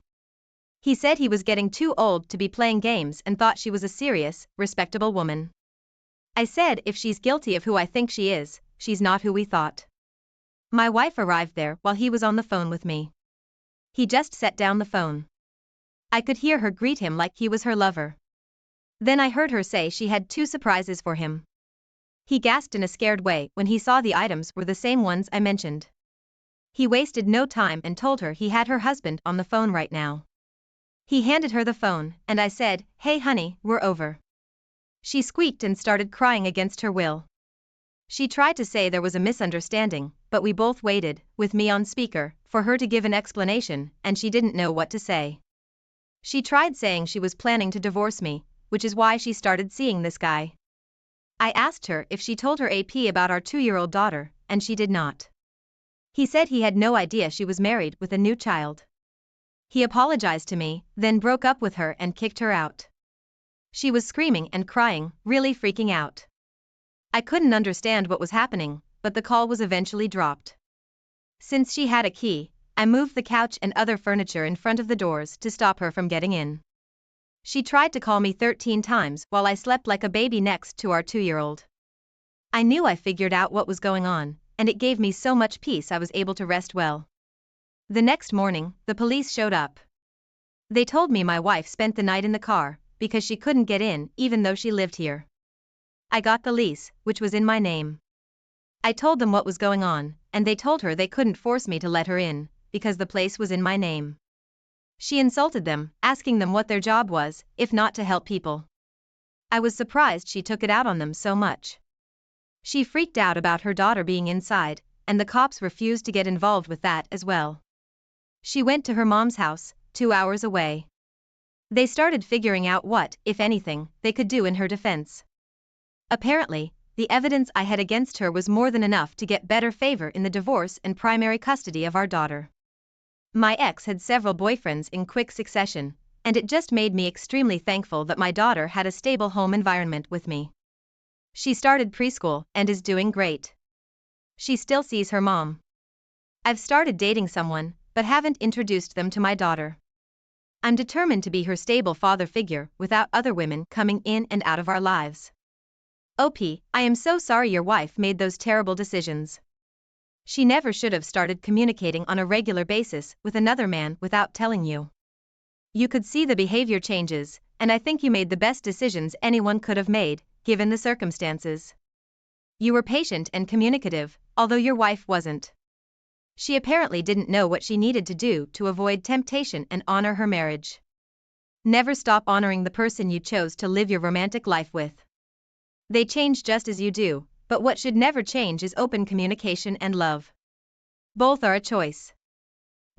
He said he was getting too old to be playing games and thought she was a serious, respectable woman. I said if she's guilty of who I think she is, she's not who we thought. My wife arrived there while he was on the phone with me. He just set down the phone. I could hear her greet him like he was her lover. Then I heard her say she had 2 surprises for him. He gasped in a scared way when he saw the items were the same ones I mentioned. He wasted no time and told her he had her husband on the phone right now. He handed her the phone, and I said, "Hey honey, we're over." She squeaked and started crying against her will. She tried to say there was a misunderstanding, but we both waited, with me on speaker, for her to give an explanation, and she didn't know what to say. She tried saying she was planning to divorce me, which is why she started seeing this guy. I asked her if she told her AP about our 2-year-old daughter, and she did not. He said he had no idea she was married with a new child. He apologized to me, then broke up with her and kicked her out. She was screaming and crying, really freaking out. I couldn't understand what was happening, but the call was eventually dropped. Since she had a key, I moved the couch and other furniture in front of the doors to stop her from getting in. She tried to call me 13 times while I slept like a baby next to our 2-year-old. I knew I figured out what was going on, and it gave me so much peace I was able to rest well. The next morning, the police showed up. They told me my wife spent the night in the car, because she couldn't get in even though she lived here. I got the lease, which was in my name. I told them what was going on, and they told her they couldn't force me to let her in, because the place was in my name. She insulted them, asking them what their job was, if not to help people. I was surprised she took it out on them so much. She freaked out about her daughter being inside, and the cops refused to get involved with that as well. She went to her mom's house, 2 hours away. They started figuring out what, if anything, they could do in her defense. Apparently, the evidence I had against her was more than enough to get better favor in the divorce and primary custody of our daughter. My ex had several boyfriends in quick succession, and it just made me extremely thankful that my daughter had a stable home environment with me. She started preschool and is doing great. She still sees her mom. I've started dating someone, but haven't introduced them to my daughter. I'm determined to be her stable father figure without other women coming in and out of our lives. OP, I am so sorry your wife made those terrible decisions. She never should have started communicating on a regular basis with another man without telling you. You could see the behavior changes, and I think you made the best decisions anyone could have made, given the circumstances. You were patient and communicative, although your wife wasn't. She apparently didn't know what she needed to do to avoid temptation and honor her marriage. Never stop honoring the person you chose to live your romantic life with. They change just as you do, but what should never change is open communication and love. Both are a choice.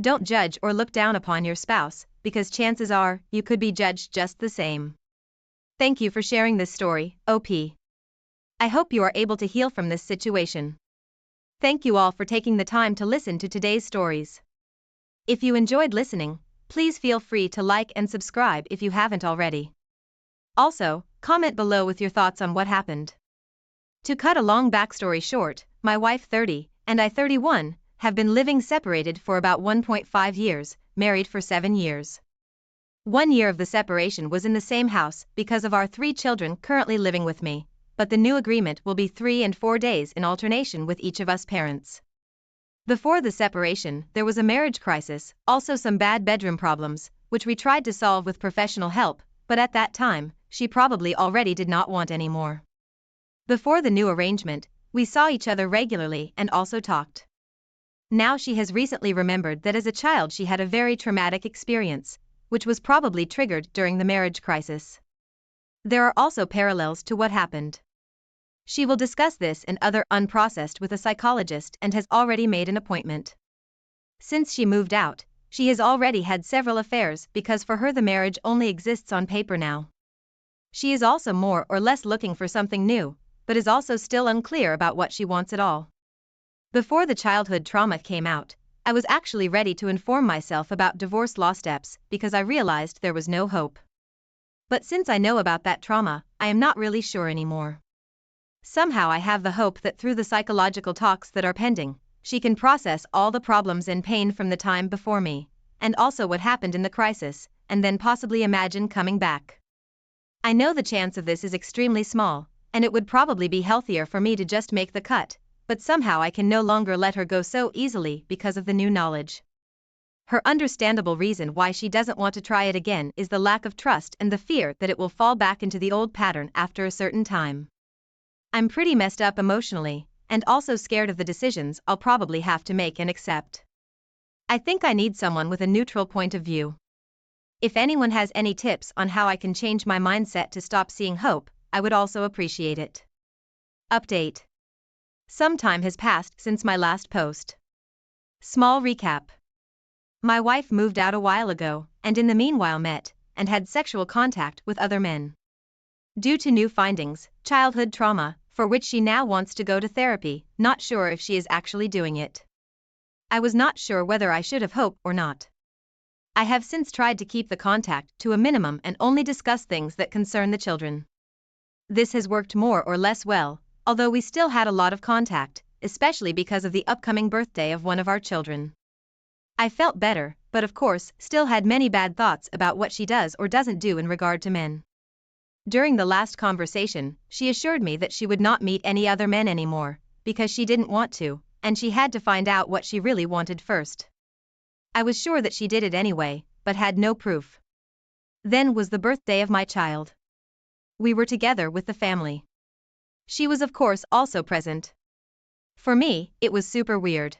Don't judge or look down upon your spouse, because chances are, you could be judged just the same. Thank you for sharing this story, OP. I hope you are able to heal from this situation. Thank you all for taking the time to listen to today's stories. If you enjoyed listening, please feel free to like and subscribe if you haven't already. Also, comment below with your thoughts on what happened. To cut a long backstory short, my wife 30, and I 31, have been living separated for about 1.5 years, married for 7 years. 1 year of the separation was in the same house because of our 3 children currently living with me, but the new agreement will be 3 and 4 days in alternation with each of us parents. Before the separation, there was a marriage crisis, also some bad bedroom problems, which we tried to solve with professional help, but at that time, she probably already did not want any more. Before the new arrangement, we saw each other regularly and also talked. Now she has recently remembered that as a child she had a very traumatic experience, which was probably triggered during the marriage crisis. There are also parallels to what happened. She will discuss this and other unprocessed with a psychologist and has already made an appointment. Since she moved out, she has already had several affairs because for her the marriage only exists on paper now. She is also more or less looking for something new, but is also still unclear about what she wants at all. Before the childhood trauma came out, I was actually ready to inform myself about divorce law steps because I realized there was no hope. But since I know about that trauma, I am not really sure anymore. Somehow I have the hope that through the psychological talks that are pending, she can process all the problems and pain from the time before me, and also what happened in the crisis, and then possibly imagine coming back. I know the chance of this is extremely small, and it would probably be healthier for me to just make the cut, but somehow I can no longer let her go so easily because of the new knowledge. Her understandable reason why she doesn't want to try it again is the lack of trust and the fear that it will fall back into the old pattern after a certain time. I'm pretty messed up emotionally, and also scared of the decisions I'll probably have to make and accept. I think I need someone with a neutral point of view. If anyone has any tips on how I can change my mindset to stop seeing hope, I would also appreciate it. Update. Some time has passed since my last post. Small recap. My wife moved out a while ago, and in the meanwhile met and had sexual contact with other men. Due to new findings, childhood trauma, for which she now wants to go to therapy, not sure if she is actually doing it. I was not sure whether I should have hope or not. I have since tried to keep the contact to a minimum and only discuss things that concern the children. This has worked more or less well, although we still had a lot of contact, especially because of the upcoming birthday of one of our children. I felt better, but of course, still had many bad thoughts about what she does or doesn't do in regard to men. During the last conversation, she assured me that she would not meet any other men anymore, because she didn't want to, and she had to find out what she really wanted first. I was sure that she did it anyway, but had no proof. Then was the birthday of my child. We were together with the family. She was of course also present. For me, it was super weird.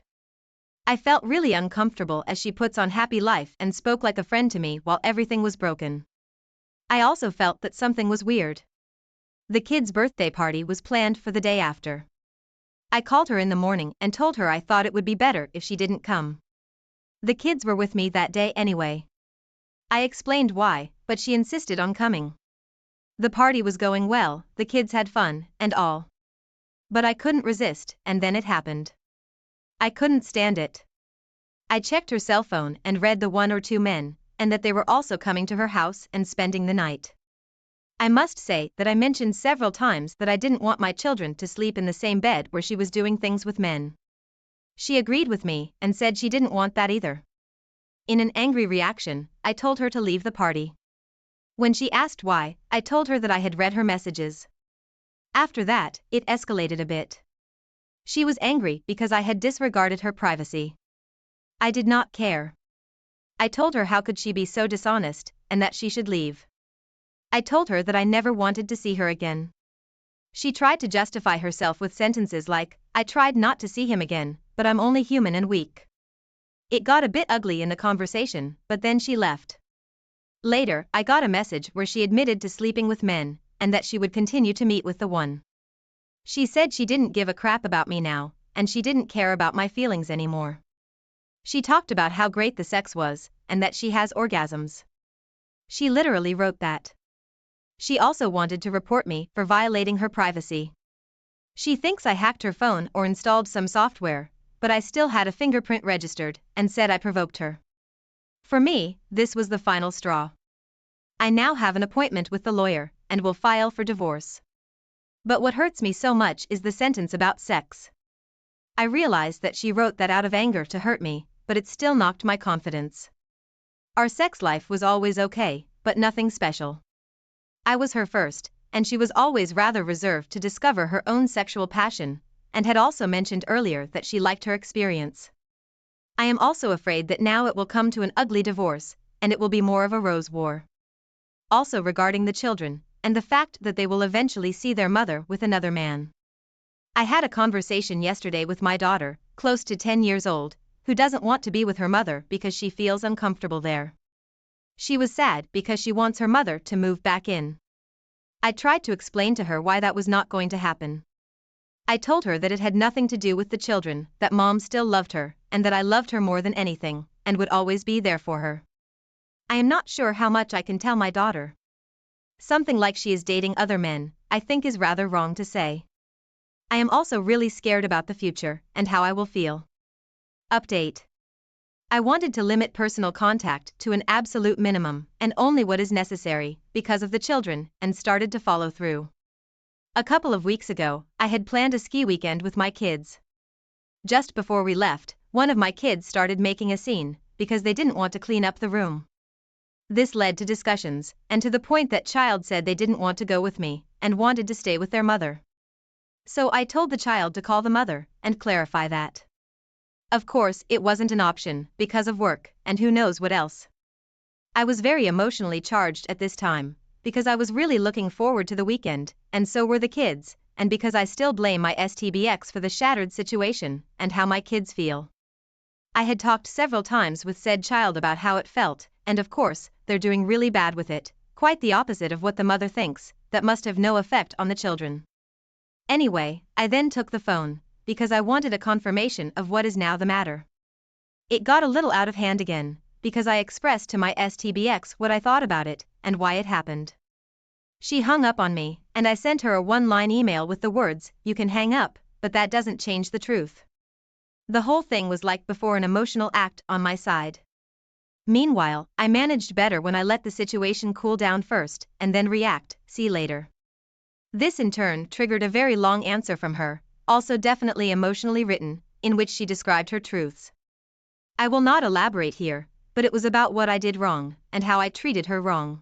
I felt really uncomfortable as she puts on happy life and spoke like a friend to me while everything was broken. I also felt that something was weird. The kid's birthday party was planned for the day after. I called her in the morning and told her I thought it would be better if she didn't come. The kids were with me that day anyway. I explained why, but she insisted on coming. The party was going well, the kids had fun, and all. But I couldn't resist, and then it happened. I couldn't stand it. I checked her cell phone and read the 1 or 2 men, and that they were also coming to her house and spending the night. I must say that I mentioned several times that I didn't want my children to sleep in the same bed where she was doing things with men. She agreed with me and said she didn't want that either. In an angry reaction, I told her to leave the party. When she asked why, I told her that I had read her messages. After that, it escalated a bit. She was angry because I had disregarded her privacy. I did not care. I told her how could she be so dishonest, and that she should leave. I told her that I never wanted to see her again. She tried to justify herself with sentences like, I tried not to see him again, but I'm only human and weak. It got a bit ugly in the conversation, but then she left. Later, I got a message where she admitted to sleeping with men, and that she would continue to meet with the one. She said she didn't give a crap about me now, and she didn't care about my feelings anymore. She talked about how great the sex was, and that she has orgasms. She literally wrote that. She also wanted to report me for violating her privacy. She thinks I hacked her phone or installed some software, but I still had a fingerprint registered, and said I provoked her. For me, this was the final straw. I now have an appointment with the lawyer, and will file for divorce. But what hurts me so much is the sentence about sex. I realized that she wrote that out of anger to hurt me, but it still knocked my confidence. Our sex life was always okay, but nothing special. I was her first, and she was always rather reserved to discover her own sexual passion, and had also mentioned earlier that she liked her experience. I am also afraid that now it will come to an ugly divorce, and it will be more of a rose war. Also regarding the children, and the fact that they will eventually see their mother with another man. I had a conversation yesterday with my daughter, close to 10 years old, who doesn't want to be with her mother because she feels uncomfortable there. She was sad because she wants her mother to move back in. I tried to explain to her why that was not going to happen. I told her that it had nothing to do with the children, that mom still loved her, and that I loved her more than anything, and would always be there for her. I am not sure how much I can tell my daughter. Something like she is dating other men, I think is rather wrong to say. I am also really scared about the future, and how I will feel. Update. I wanted to limit personal contact to an absolute minimum, and only what is necessary, because of the children, and started to follow through. A couple of weeks ago, I had planned a ski weekend with my kids. Just before we left, one of my kids started making a scene because they didn't want to clean up the room. This led to discussions, and to the point that child said they didn't want to go with me and wanted to stay with their mother. So I told the child to call the mother and clarify that. Of course, it wasn't an option because of work and who knows what else. I was very emotionally charged at this time because I was really looking forward to the weekend, and so were the kids, and because I still blame my STBX for the shattered situation and how my kids feel. I had talked several times with said child about how it felt, and of course, they're doing really bad with it, quite the opposite of what the mother thinks, that must have no effect on the children. Anyway, I then took the phone, because I wanted a confirmation of what is now the matter. It got a little out of hand again, because I expressed to my STBX what I thought about it, and why it happened. She hung up on me, and I sent her a one-line email with the words, "You can hang up, but that doesn't change the truth." The whole thing was like before an emotional act on my side. Meanwhile, I managed better when I let the situation cool down first, and then react, see later. This in turn triggered a very long answer from her, also definitely emotionally written, in which she described her truths. I will not elaborate here, but it was about what I did wrong, and how I treated her wrong.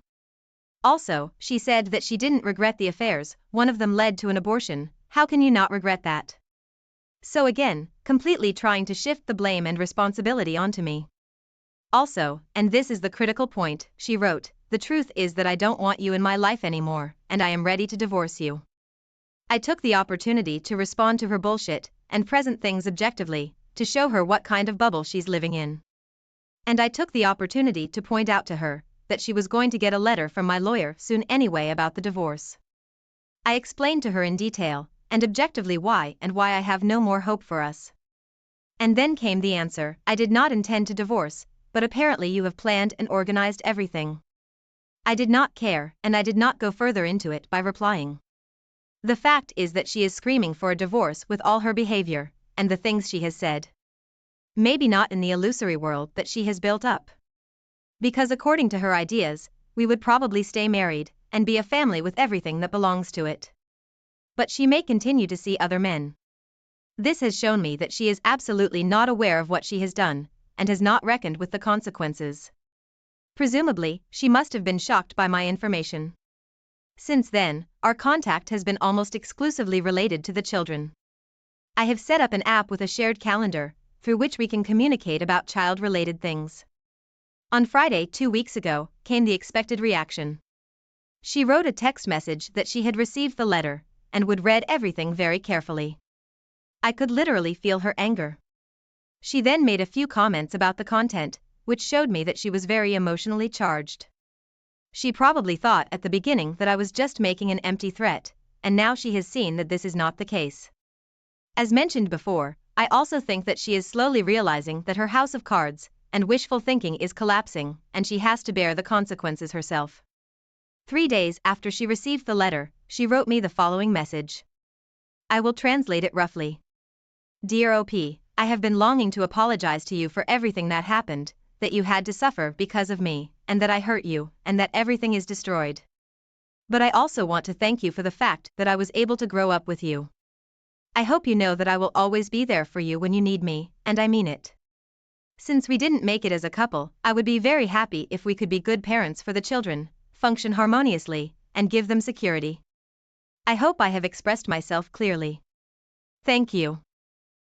Also, she said that she didn't regret the affairs, one of them led to an abortion. How can you not regret that? So again, completely trying to shift the blame and responsibility onto me. Also, and this is the critical point, she wrote, "The truth is that I don't want you in my life anymore, and I am ready to divorce you." I took the opportunity to respond to her bullshit and present things objectively, to show her what kind of bubble she's living in. And I took the opportunity to point out to her that she was going to get a letter from my lawyer soon anyway about the divorce. I explained to her in detail and objectively why I have no more hope for us. And then came the answer, "I did not intend to divorce, but apparently you have planned and organized everything." I did not care, and I did not go further into it by replying. The fact is that she is screaming for a divorce with all her behavior and the things she has said. Maybe not in the illusory world that she has built up. Because according to her ideas, we would probably stay married and be a family with everything that belongs to it. But she may continue to see other men. This has shown me that she is absolutely not aware of what she has done and has not reckoned with the consequences. Presumably, she must have been shocked by my information. Since then, our contact has been almost exclusively related to the children. I have set up an app with a shared calendar, through which we can communicate about child-related things. On Friday 2 weeks ago, came the expected reaction. She wrote a text message that she had received the letter, and would read everything very carefully. I could literally feel her anger. She then made a few comments about the content, which showed me that she was very emotionally charged. She probably thought at the beginning that I was just making an empty threat, and now she has seen that this is not the case. As mentioned before, I also think that she is slowly realizing that her house of cards and wishful thinking is collapsing, and she has to bear the consequences herself. 3 days after she received the letter, she wrote me the following message. I will translate it roughly. Dear OP, I have been longing to apologize to you for everything that happened, that you had to suffer because of me, and that I hurt you, and that everything is destroyed. But I also want to thank you for the fact that I was able to grow up with you. I hope you know that I will always be there for you when you need me, and I mean it. Since we didn't make it as a couple, I would be very happy if we could be good parents for the children, function harmoniously, and give them security. I hope I have expressed myself clearly. Thank you.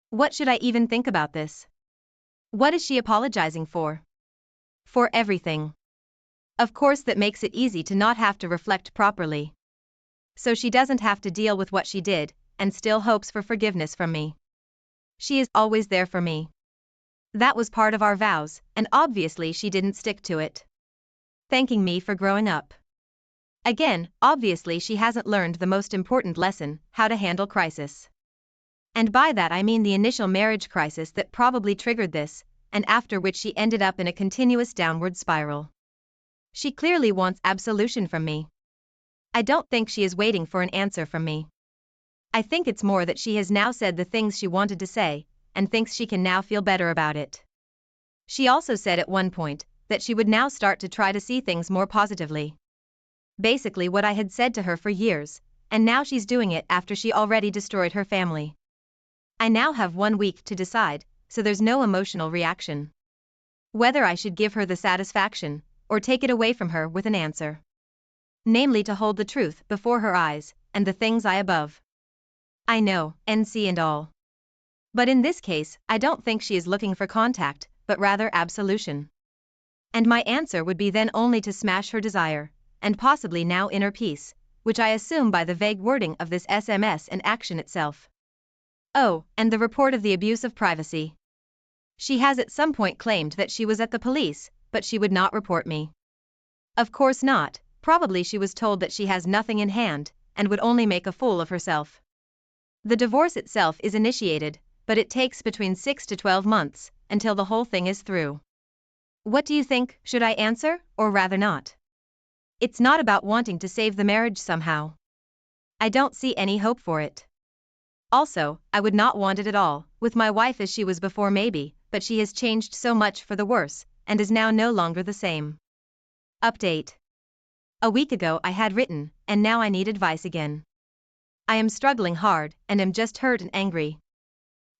What should I even think about this? What is she apologizing for? For everything. Of course, that makes it easy to not have to reflect properly. So she doesn't have to deal with what she did, and still hopes for forgiveness from me. She is always there for me. That was part of our vows, and obviously she didn't stick to it. Thanking me for growing up. Again, obviously she hasn't learned the most important lesson, how to handle crisis. And by that I mean the initial marriage crisis that probably triggered this, and after which she ended up in a continuous downward spiral. She clearly wants absolution from me. I don't think she is waiting for an answer from me. I think it's more that she has now said the things she wanted to say, and thinks she can now feel better about it. She also said at one point that she would now start to try to see things more positively. Basically what I had said to her for years, and now she's doing it after she already destroyed her family. I now have 1 week to decide, so there's no emotional reaction. Whether I should give her the satisfaction, or take it away from her with an answer. Namely, to hold the truth before her eyes, and the things I above. I know, NC and all. But in this case, I don't think she is looking for contact, but rather absolution. And my answer would be then only to smash her desire, and possibly now inner peace, which I assume by the vague wording of this SMS and action itself. Oh, and the report of the abuse of privacy. She has at some point claimed that she was at the police, but she would not report me. Of course not, probably she was told that she has nothing in hand, and would only make a fool of herself. The divorce itself is initiated, but it takes between 6 to 12 months, until the whole thing is through. What do you think, should I answer, or rather not? It's not about wanting to save the marriage somehow. I don't see any hope for it. Also, I would not want it at all, with my wife as she was before maybe, but she has changed so much for the worse, and is now no longer the same. Update. A week ago I had written, and now I need advice again. I am struggling hard, and am just hurt and angry.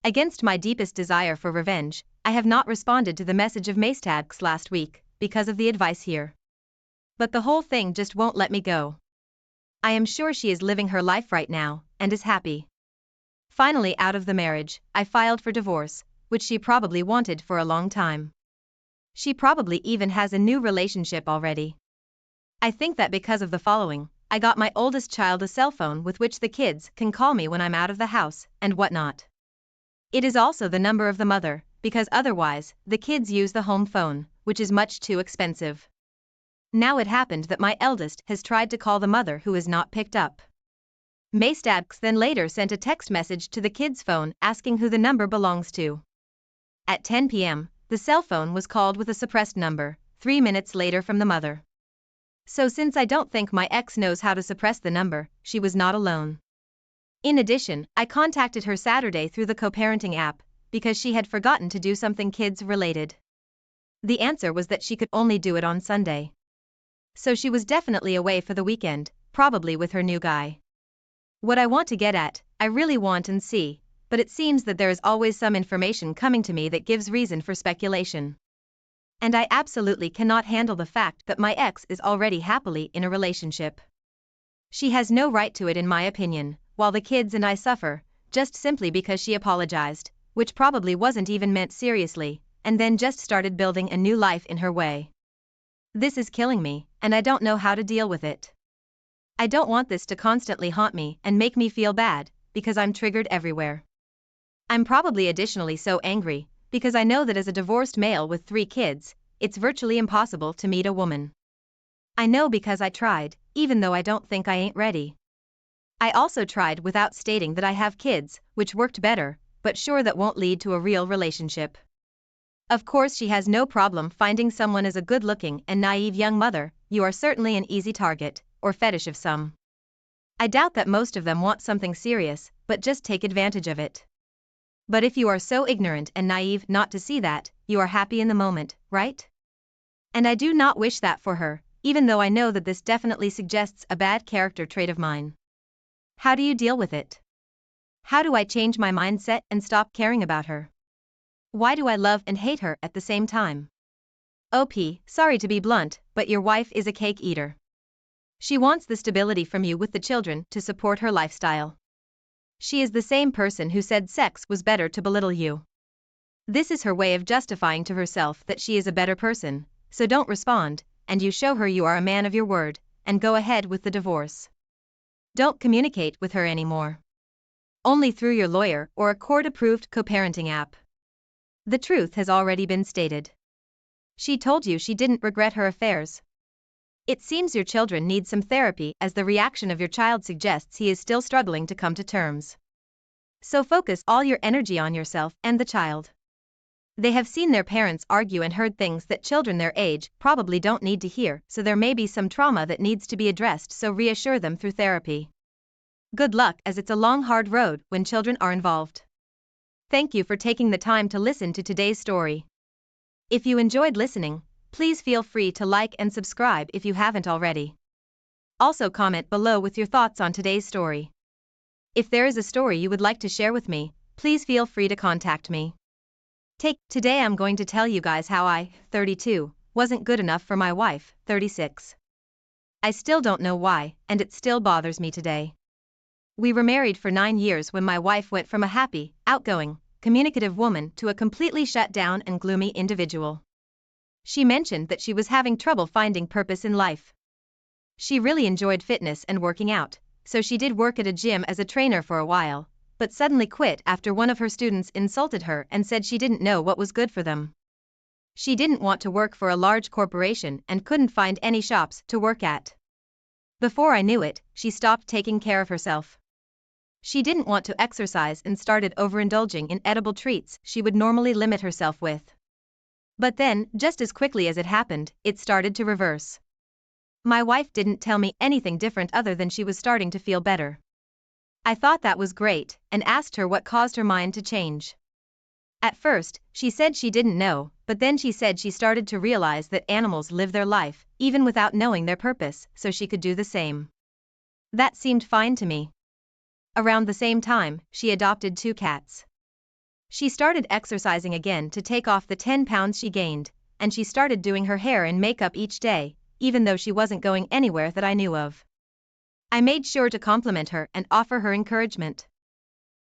Against my deepest desire for revenge, I have not responded to the message of Maestags last week, because of the advice here. But the whole thing just won't let me go. I am sure she is living her life right now, and is happy. Finally out of the marriage, I filed for divorce, which she probably wanted for a long time. She probably even has a new relationship already. I think that because of the following, I got my oldest child a cell phone with which the kids can call me when I'm out of the house, and whatnot. It is also the number of the mother, because otherwise, the kids use the home phone, which is much too expensive. Now it happened that my eldest has tried to call the mother who is not picked up. Maestags then later sent a text message to the kid's phone asking who the number belongs to. At 10 p.m., the cell phone was called with a suppressed number, 3 minutes later from the mother. So since I don't think my ex knows how to suppress the number, she was not alone. In addition, I contacted her Saturday through the co-parenting app, because she had forgotten to do something kids-related. The answer was that she could only do it on Sunday. So she was definitely away for the weekend, probably with her new guy. What I want to get at, I really want and see, but it seems that there is always some information coming to me that gives reason for speculation. And I absolutely cannot handle the fact that my ex is already happily in a relationship. She has no right to it in my opinion, while the kids and I suffer, just simply because she apologized, which probably wasn't even meant seriously, and then just started building a new life in her way. This is killing me, and I don't know how to deal with it. I don't want this to constantly haunt me and make me feel bad, because I'm triggered everywhere. I'm probably additionally so angry, because I know that as a divorced male with 3 kids, it's virtually impossible to meet a woman. I know because I tried, even though I don't think I ain't ready. I also tried without stating that I have kids, which worked better, but sure that won't lead to a real relationship. Of course she has no problem finding someone as a good-looking and naive young mother. You are certainly an easy target, or fetish of some. I doubt that most of them want something serious, but just take advantage of it. But if you are so ignorant and naive not to see that, you are happy in the moment, right? And I do not wish that for her, even though I know that this definitely suggests a bad character trait of mine. How do you deal with it? How do I change my mindset and stop caring about her? Why do I love and hate her at the same time? OP, sorry to be blunt, but your wife is a cake eater. She wants the stability from you with the children to support her lifestyle. She is the same person who said sex was better to belittle you. This is her way of justifying to herself that she is a better person, so don't respond, and you show her you are a man of your word, and go ahead with the divorce. Don't communicate with her anymore. Only through your lawyer or a court-approved co-parenting app. The truth has already been stated. She told you she didn't regret her affairs. It seems your children need some therapy, as the reaction of your child suggests he is still struggling to come to terms. So focus all your energy on yourself and the child. They have seen their parents argue and heard things that children their age probably don't need to hear, so there may be some trauma that needs to be addressed, so reassure them through therapy. Good luck, as it's a long hard road when children are involved. Thank you for taking the time to listen to today's story. If you enjoyed listening, please feel free to like and subscribe if you haven't already. Also comment below with your thoughts on today's story. If there is a story you would like to share with me, please feel free to contact me. Today I'm going to tell you guys how I, 32, wasn't good enough for my wife, 36. I still don't know why, and it still bothers me today. We were married for 9 years when my wife went from a happy, outgoing, communicative woman to a completely shut down and gloomy individual. She mentioned that she was having trouble finding purpose in life. She really enjoyed fitness and working out, so she did work at a gym as a trainer for a while, but suddenly quit after one of her students insulted her and said she didn't know what was good for them. She didn't want to work for a large corporation and couldn't find any shops to work at. Before I knew it, she stopped taking care of herself. She didn't want to exercise and started overindulging in edible treats she would normally limit herself with. But then, just as quickly as it happened, it started to reverse. My wife didn't tell me anything different other than she was starting to feel better. I thought that was great, and asked her what caused her mind to change. At first, she said she didn't know, but then she said she started to realize that animals live their life, even without knowing their purpose, so she could do the same. That seemed fine to me. Around the same time, she adopted 2 cats. She started exercising again to take off the 10 pounds she gained, and she started doing her hair and makeup each day, even though she wasn't going anywhere that I knew of. I made sure to compliment her and offer her encouragement.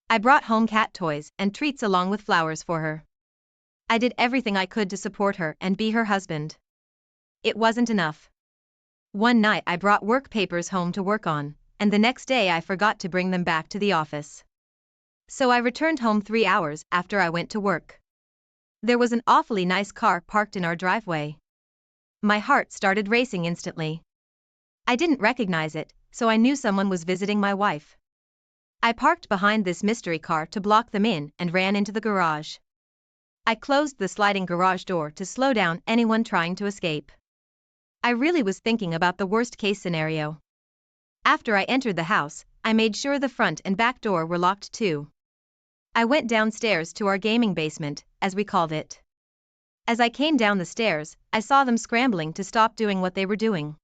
I brought home cat toys and treats along with flowers for her. I did everything I could to support her and be her husband. It wasn't enough. One night I brought work papers home to work on, and the next day I forgot to bring them back to the office. So I returned home 3 hours after I went to work. There was an awfully nice car parked in our driveway. My heart started racing instantly. I didn't recognize it, so I knew someone was visiting my wife. I parked behind this mystery car to block them in and ran into the garage. I closed the sliding garage door to slow down anyone trying to escape. I really was thinking about the worst-case scenario. After I entered the house, I made sure the front and back door were locked too. I went downstairs to our gaming basement, as we called it. As I came down the stairs, I saw them scrambling to stop doing what they were doing.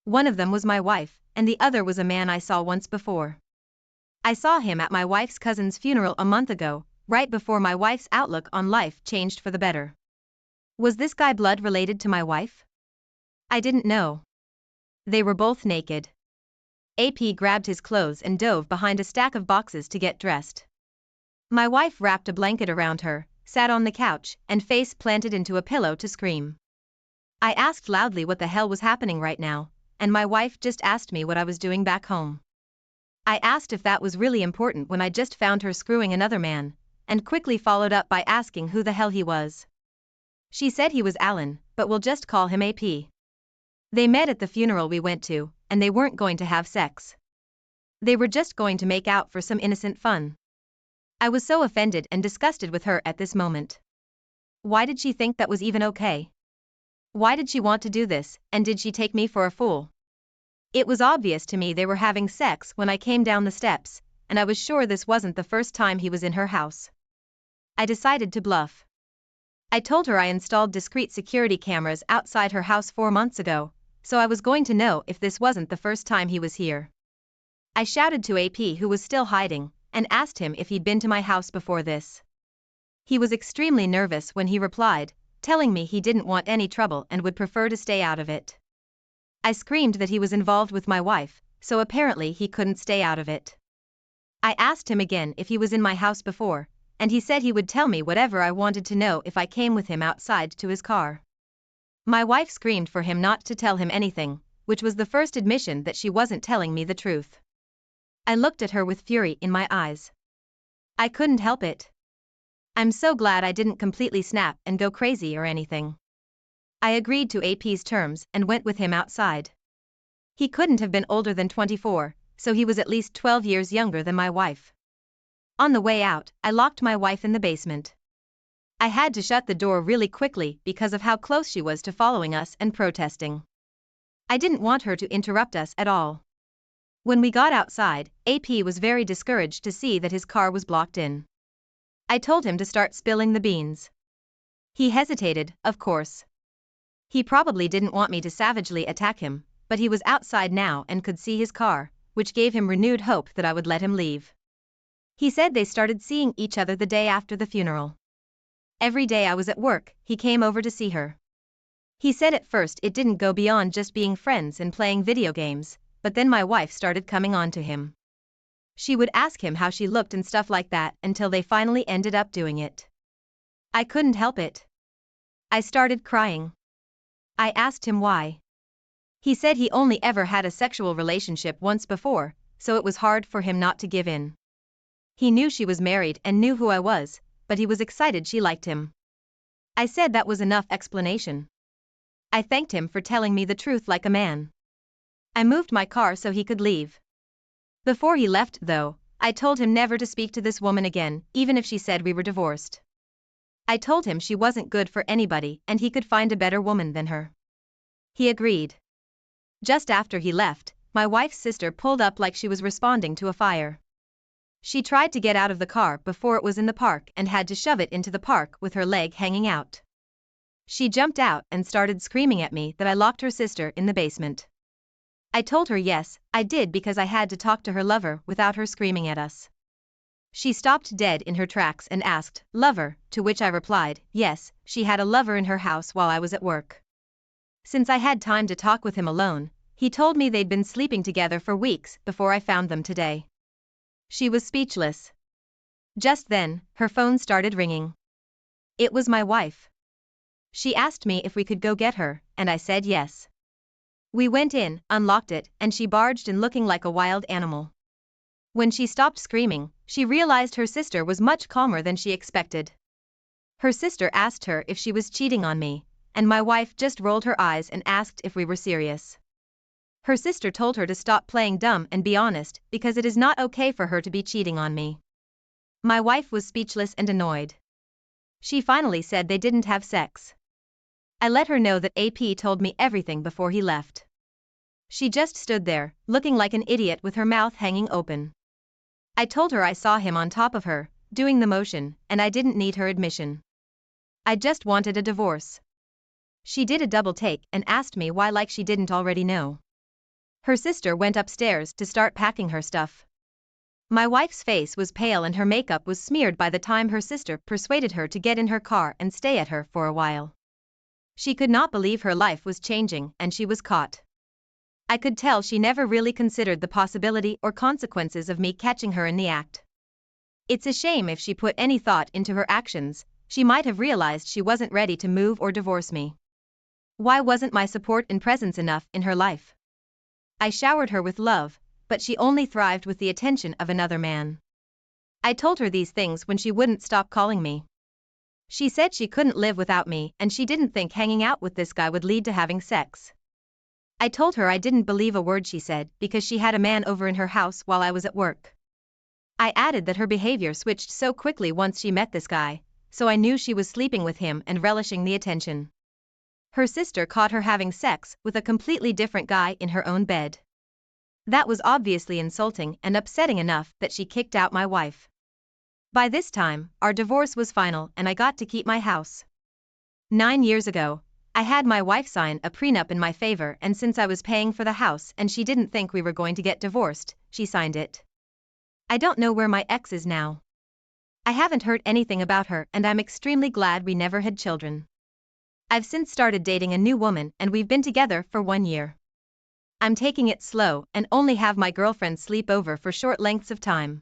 One of them was my wife, and the other was a man I saw once before. I saw him at my wife's cousin's funeral a month ago, right before my wife's outlook on life changed for the better. Was this guy blood related to my wife? I didn't know. They were both naked. AP grabbed his clothes and dove behind a stack of boxes to get dressed. My wife wrapped a blanket around her, sat on the couch, and face planted into a pillow to scream. I asked loudly what the hell was happening right now, and my wife just asked me what I was doing back home. I asked if that was really important when I just found her screwing another man, and quickly followed up by asking who the hell he was. She said he was Alan, but we'll just call him AP. They met at the funeral we went to, and they weren't going to have sex. They were just going to make out for some innocent fun. I was so offended and disgusted with her at this moment. Why did she think that was even okay? Why did she want to do this, and did she take me for a fool? It was obvious to me they were having sex when I came down the steps, and I was sure this wasn't the first time he was in her house. I decided to bluff. I told her I installed discreet security cameras outside her house 4 months ago, so I was going to know if this wasn't the first time he was here. I shouted to AP, who was still hiding, and asked him if he'd been to my house before this. He was extremely nervous when he replied, telling me he didn't want any trouble and would prefer to stay out of it. I screamed that he was involved with my wife, so apparently he couldn't stay out of it. I asked him again if he was in my house before, and he said he would tell me whatever I wanted to know if I came with him outside to his car. My wife screamed for him not to tell him anything, which was the first admission that she wasn't telling me the truth. I looked at her with fury in my eyes. I couldn't help it. I'm so glad I didn't completely snap and go crazy or anything. I agreed to AP's terms and went with him outside. He couldn't have been older than 24, so he was at least 12 years younger than my wife. On the way out, I locked my wife in the basement. I had to shut the door really quickly because of how close she was to following us and protesting. I didn't want her to interrupt us at all. When we got outside, AP was very discouraged to see that his car was blocked in. I told him to start spilling the beans. He hesitated, of course. He probably didn't want me to savagely attack him, but he was outside now and could see his car, which gave him renewed hope that I would let him leave. He said they started seeing each other the day after the funeral. Every day I was at work, he came over to see her. He said at first it didn't go beyond just being friends and playing video games, but then my wife started coming on to him. She would ask him how she looked and stuff like that until they finally ended up doing it. I couldn't help it. I started crying. I asked him why. He said he only ever had a sexual relationship once before, so it was hard for him not to give in. He knew she was married and knew who I was, but he was excited she liked him. I said that was enough explanation. I thanked him for telling me the truth like a man. I moved my car so he could leave. Before he left, though, I told him never to speak to this woman again, even if she said we were divorced. I told him she wasn't good for anybody and he could find a better woman than her. He agreed. Just after he left, my wife's sister pulled up like she was responding to a fire. She tried to get out of the car before it was in the park and had to shove it into the park with her leg hanging out. She jumped out and started screaming at me that I locked her sister in the basement. I told her yes, I did because I had to talk to her lover without her screaming at us. She stopped dead in her tracks and asked, "Lover?" To which I replied, yes, she had a lover in her house while I was at work. Since I had time to talk with him alone, he told me they'd been sleeping together for weeks before I found them today. She was speechless. Just then, her phone started ringing. It was my wife. She asked me if we could go get her, and I said yes. We went in, unlocked it, and she barged in looking like a wild animal. When she stopped screaming, she realized her sister was much calmer than she expected. Her sister asked her if she was cheating on me, and my wife just rolled her eyes and asked if we were serious. Her sister told her to stop playing dumb and be honest because it is not okay for her to be cheating on me. My wife was speechless and annoyed. She finally said they didn't have sex. I let her know that AP told me everything before he left. She just stood there, looking like an idiot with her mouth hanging open. I told her I saw him on top of her, doing the motion, and I didn't need her admission. I just wanted a divorce. She did a double take and asked me why like she didn't already know. Her sister went upstairs to start packing her stuff. My wife's face was pale and her makeup was smeared by the time her sister persuaded her to get in her car and stay at her for a while. She could not believe her life was changing and she was caught. I could tell she never really considered the possibility or consequences of me catching her in the act. It's a shame if she put any thought into her actions, she might have realized she wasn't ready to move or divorce me. Why wasn't my support and presence enough in her life? I showered her with love, but she only thrived with the attention of another man. I told her these things when she wouldn't stop calling me. She said she couldn't live without me and she didn't think hanging out with this guy would lead to having sex. I told her I didn't believe a word she said because she had a man over in her house while I was at work. I added that her behavior switched so quickly once she met this guy, so I knew she was sleeping with him and relishing the attention. Her sister caught her having sex with a completely different guy in her own bed. That was obviously insulting and upsetting enough that she kicked out my wife. By this time, our divorce was final and I got to keep my house. 9 years ago, I had my wife sign a prenup in my favor and since I was paying for the house and she didn't think we were going to get divorced, she signed it. I don't know where my ex is now. I haven't heard anything about her and I'm extremely glad we never had children. I've since started dating a new woman and we've been together for 1 year. I'm taking it slow and only have my girlfriend sleep over for short lengths of time.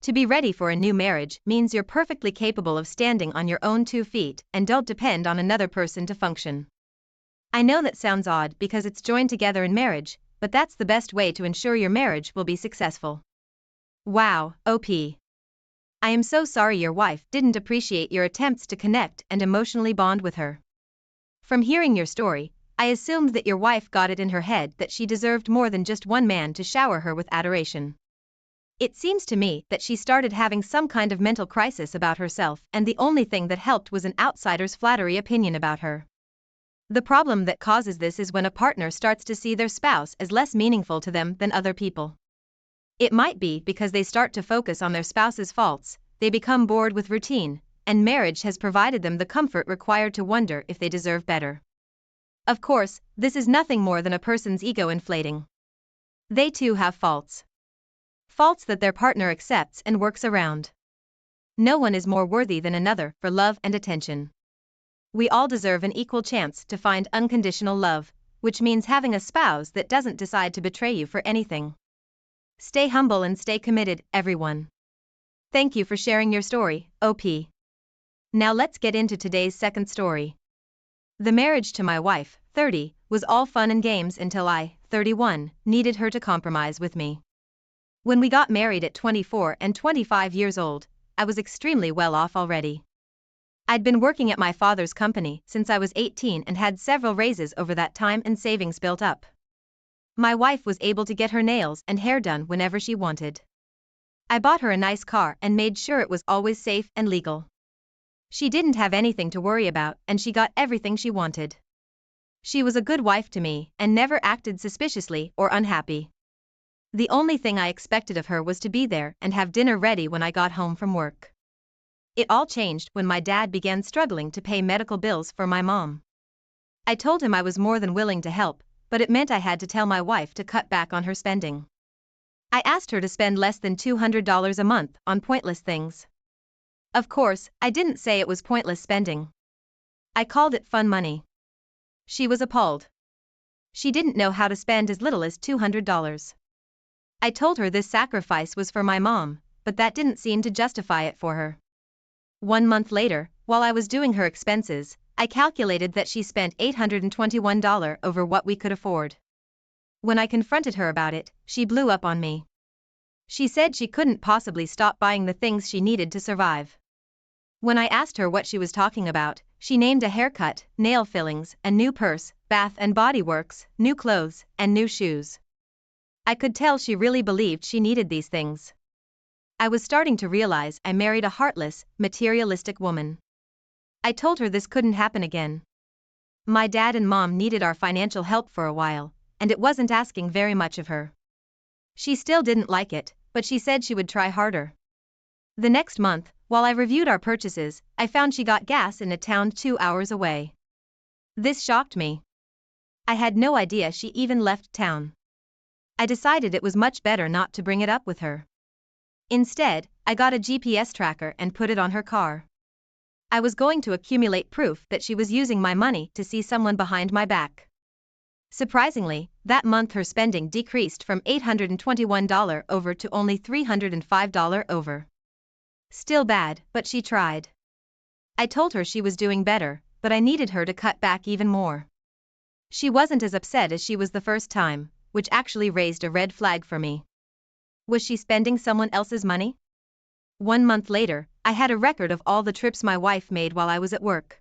To be ready for a new marriage means you're perfectly capable of standing on your own 2 feet and don't depend on another person to function. I know that sounds odd because it's joined together in marriage, but that's the best way to ensure your marriage will be successful. Wow, OP. I am so sorry your wife didn't appreciate your attempts to connect and emotionally bond with her. From hearing your story, I assumed that your wife got it in her head that she deserved more than just one man to shower her with adoration. It seems to me that she started having some kind of mental crisis about herself and the only thing that helped was an outsider's flattery opinion about her. The problem that causes this is when a partner starts to see their spouse as less meaningful to them than other people. It might be because they start to focus on their spouse's faults, they become bored with routine, and marriage has provided them the comfort required to wonder if they deserve better. Of course, this is nothing more than a person's ego inflating. They too have faults. faults that their partner accepts and works around. No one is more worthy than another for love and attention. We all deserve an equal chance to find unconditional love, which means having a spouse that doesn't decide to betray you for anything. Stay humble and stay committed, everyone. Thank you for sharing your story, OP. Now let's get into today's second story. The marriage to my wife, 30, was all fun and games until I, 31, needed her to compromise with me. When we got married at 24 and 25 years old, I was extremely well off already. I'd been working at my father's company since I was 18 and had several raises over that time and savings built up. My wife was able to get her nails and hair done whenever she wanted. I bought her a nice car and made sure it was always safe and legal. She didn't have anything to worry about and she got everything she wanted. She was a good wife to me and never acted suspiciously or unhappy. The only thing I expected of her was to be there and have dinner ready when I got home from work. It all changed when my dad began struggling to pay medical bills for my mom. I told him I was more than willing to help, but it meant I had to tell my wife to cut back on her spending. I asked her to spend less than $200 a month on pointless things. Of course, I didn't say it was pointless spending. I called it fun money. She was appalled. She didn't know how to spend as little as $200. I told her this sacrifice was for my mom, but that didn't seem to justify it for her. 1 month later, while I was doing her expenses, I calculated that she spent $821 over what we could afford. When I confronted her about it, she blew up on me. She said she couldn't possibly stop buying the things she needed to survive. When I asked her what she was talking about, she named a haircut, nail fillings, a new purse, Bath and Body Works, new clothes, and new shoes. I could tell she really believed she needed these things. I was starting to realize I married a heartless, materialistic woman. I told her this couldn't happen again. My dad and mom needed our financial help for a while, and it wasn't asking very much of her. She still didn't like it, but she said she would try harder. The next month, while I reviewed our purchases, I found she got gas in a town 2 hours away. This shocked me. I had no idea she even left town. I decided it was much better not to bring it up with her. Instead, I got a GPS tracker and put it on her car. I was going to accumulate proof that she was using my money to see someone behind my back. Surprisingly, that month her spending decreased from $821 over to only $305 over. Still bad, but she tried. I told her she was doing better, but I needed her to cut back even more. She wasn't as upset as she was the first time, which actually raised a red flag for me. Was she spending someone else's money? 1 month later, I had a record of all the trips my wife made while I was at work.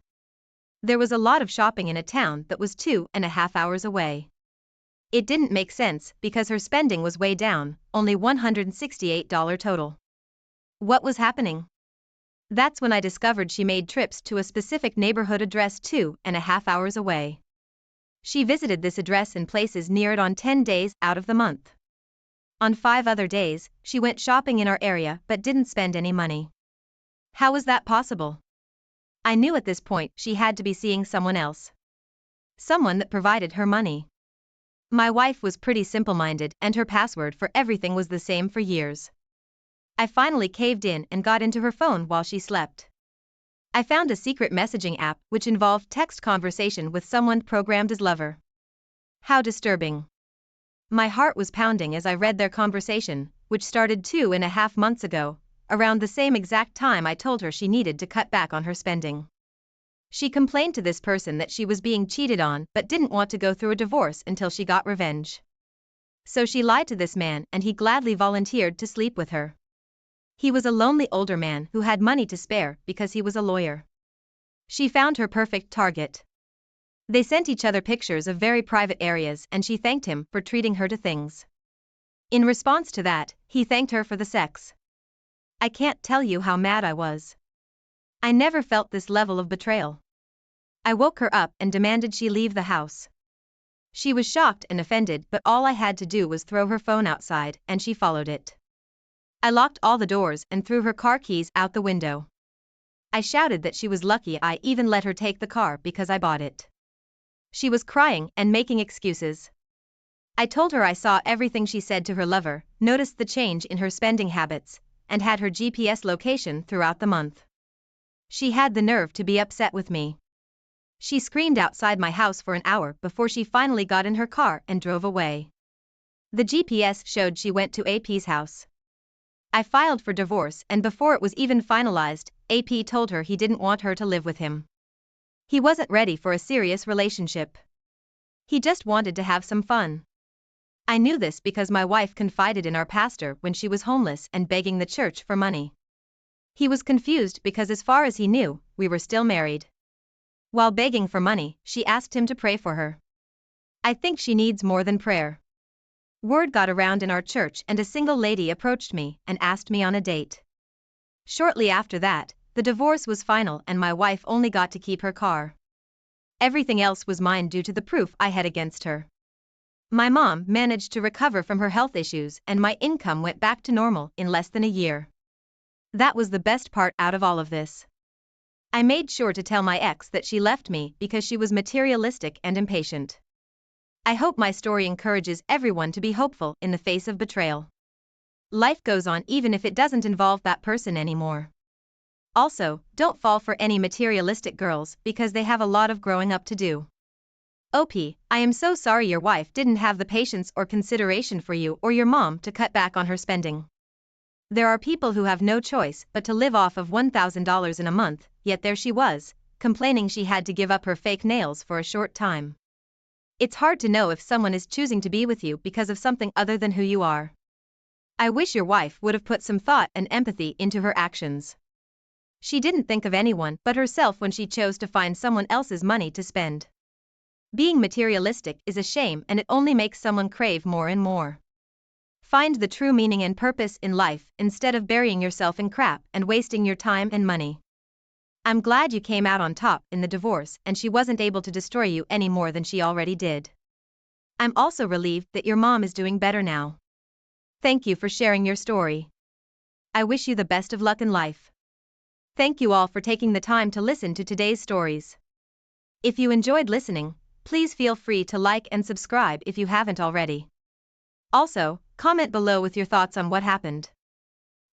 There was a lot of shopping in a town that was 2.5 hours away. It didn't make sense because her spending was way down, only $168 total. What was happening? That's when I discovered she made trips to a specific neighborhood address 2.5 hours away. She visited this address and places near it on 10 days out of the month. On 5 other days, she went shopping in our area but didn't spend any money. How was that possible? I knew at this point she had to be seeing someone else. Someone that provided her money. My wife was pretty simple-minded and her password for everything was the same for years. I finally caved in and got into her phone while she slept. I found a secret messaging app which involved text conversation with someone programmed as lover. How disturbing. My heart was pounding as I read their conversation, which started 2.5 months ago, around the same exact time I told her she needed to cut back on her spending. She complained to this person that she was being cheated on but didn't want to go through a divorce until she got revenge. So she lied to this man and he gladly volunteered to sleep with her. He was a lonely older man who had money to spare because he was a lawyer. She found her perfect target. They sent each other pictures of very private areas and she thanked him for treating her to things. In response to that, he thanked her for the sex. I can't tell you how mad I was. I never felt this level of betrayal. I woke her up and demanded she leave the house. She was shocked and offended, but all I had to do was throw her phone outside and she followed it. I locked all the doors and threw her car keys out the window. I shouted that she was lucky I even let her take the car because I bought it. She was crying and making excuses. I told her I saw everything she said to her lover, noticed the change in her spending habits, and had her GPS location throughout the month. She had the nerve to be upset with me. She screamed outside my house for an hour before she finally got in her car and drove away. The GPS showed she went to AP's house. I filed for divorce, and before it was even finalized, AP told her he didn't want her to live with him. He wasn't ready for a serious relationship. He just wanted to have some fun. I knew this because my wife confided in our pastor when she was homeless and begging the church for money. He was confused because as far as he knew, we were still married. While begging for money, she asked him to pray for her. I think she needs more than prayer. Word got around in our church and a single lady approached me and asked me on a date. Shortly after that, the divorce was final and my wife only got to keep her car. Everything else was mine due to the proof I had against her. My mom managed to recover from her health issues and my income went back to normal in less than a year. That was the best part out of all of this. I made sure to tell my ex that she left me because she was materialistic and impatient. I hope my story encourages everyone to be hopeful in the face of betrayal. Life goes on even if it doesn't involve that person anymore. Also, don't fall for any materialistic girls because they have a lot of growing up to do. OP, I am so sorry your wife didn't have the patience or consideration for you or your mom to cut back on her spending. There are people who have no choice but to live off of $1,000 in a month, yet there she was, complaining she had to give up her fake nails for a short time. It's hard to know if someone is choosing to be with you because of something other than who you are. I wish your wife would have put some thought and empathy into her actions. She didn't think of anyone but herself when she chose to find someone else's money to spend. Being materialistic is a shame and it only makes someone crave more and more. Find the true meaning and purpose in life instead of burying yourself in crap and wasting your time and money. I'm glad you came out on top in the divorce and she wasn't able to destroy you any more than she already did. I'm also relieved that your mom is doing better now. Thank you for sharing your story. I wish you the best of luck in life. Thank you all for taking the time to listen to today's stories. If you enjoyed listening, please feel free to like and subscribe if you haven't already. Also, comment below with your thoughts on what happened.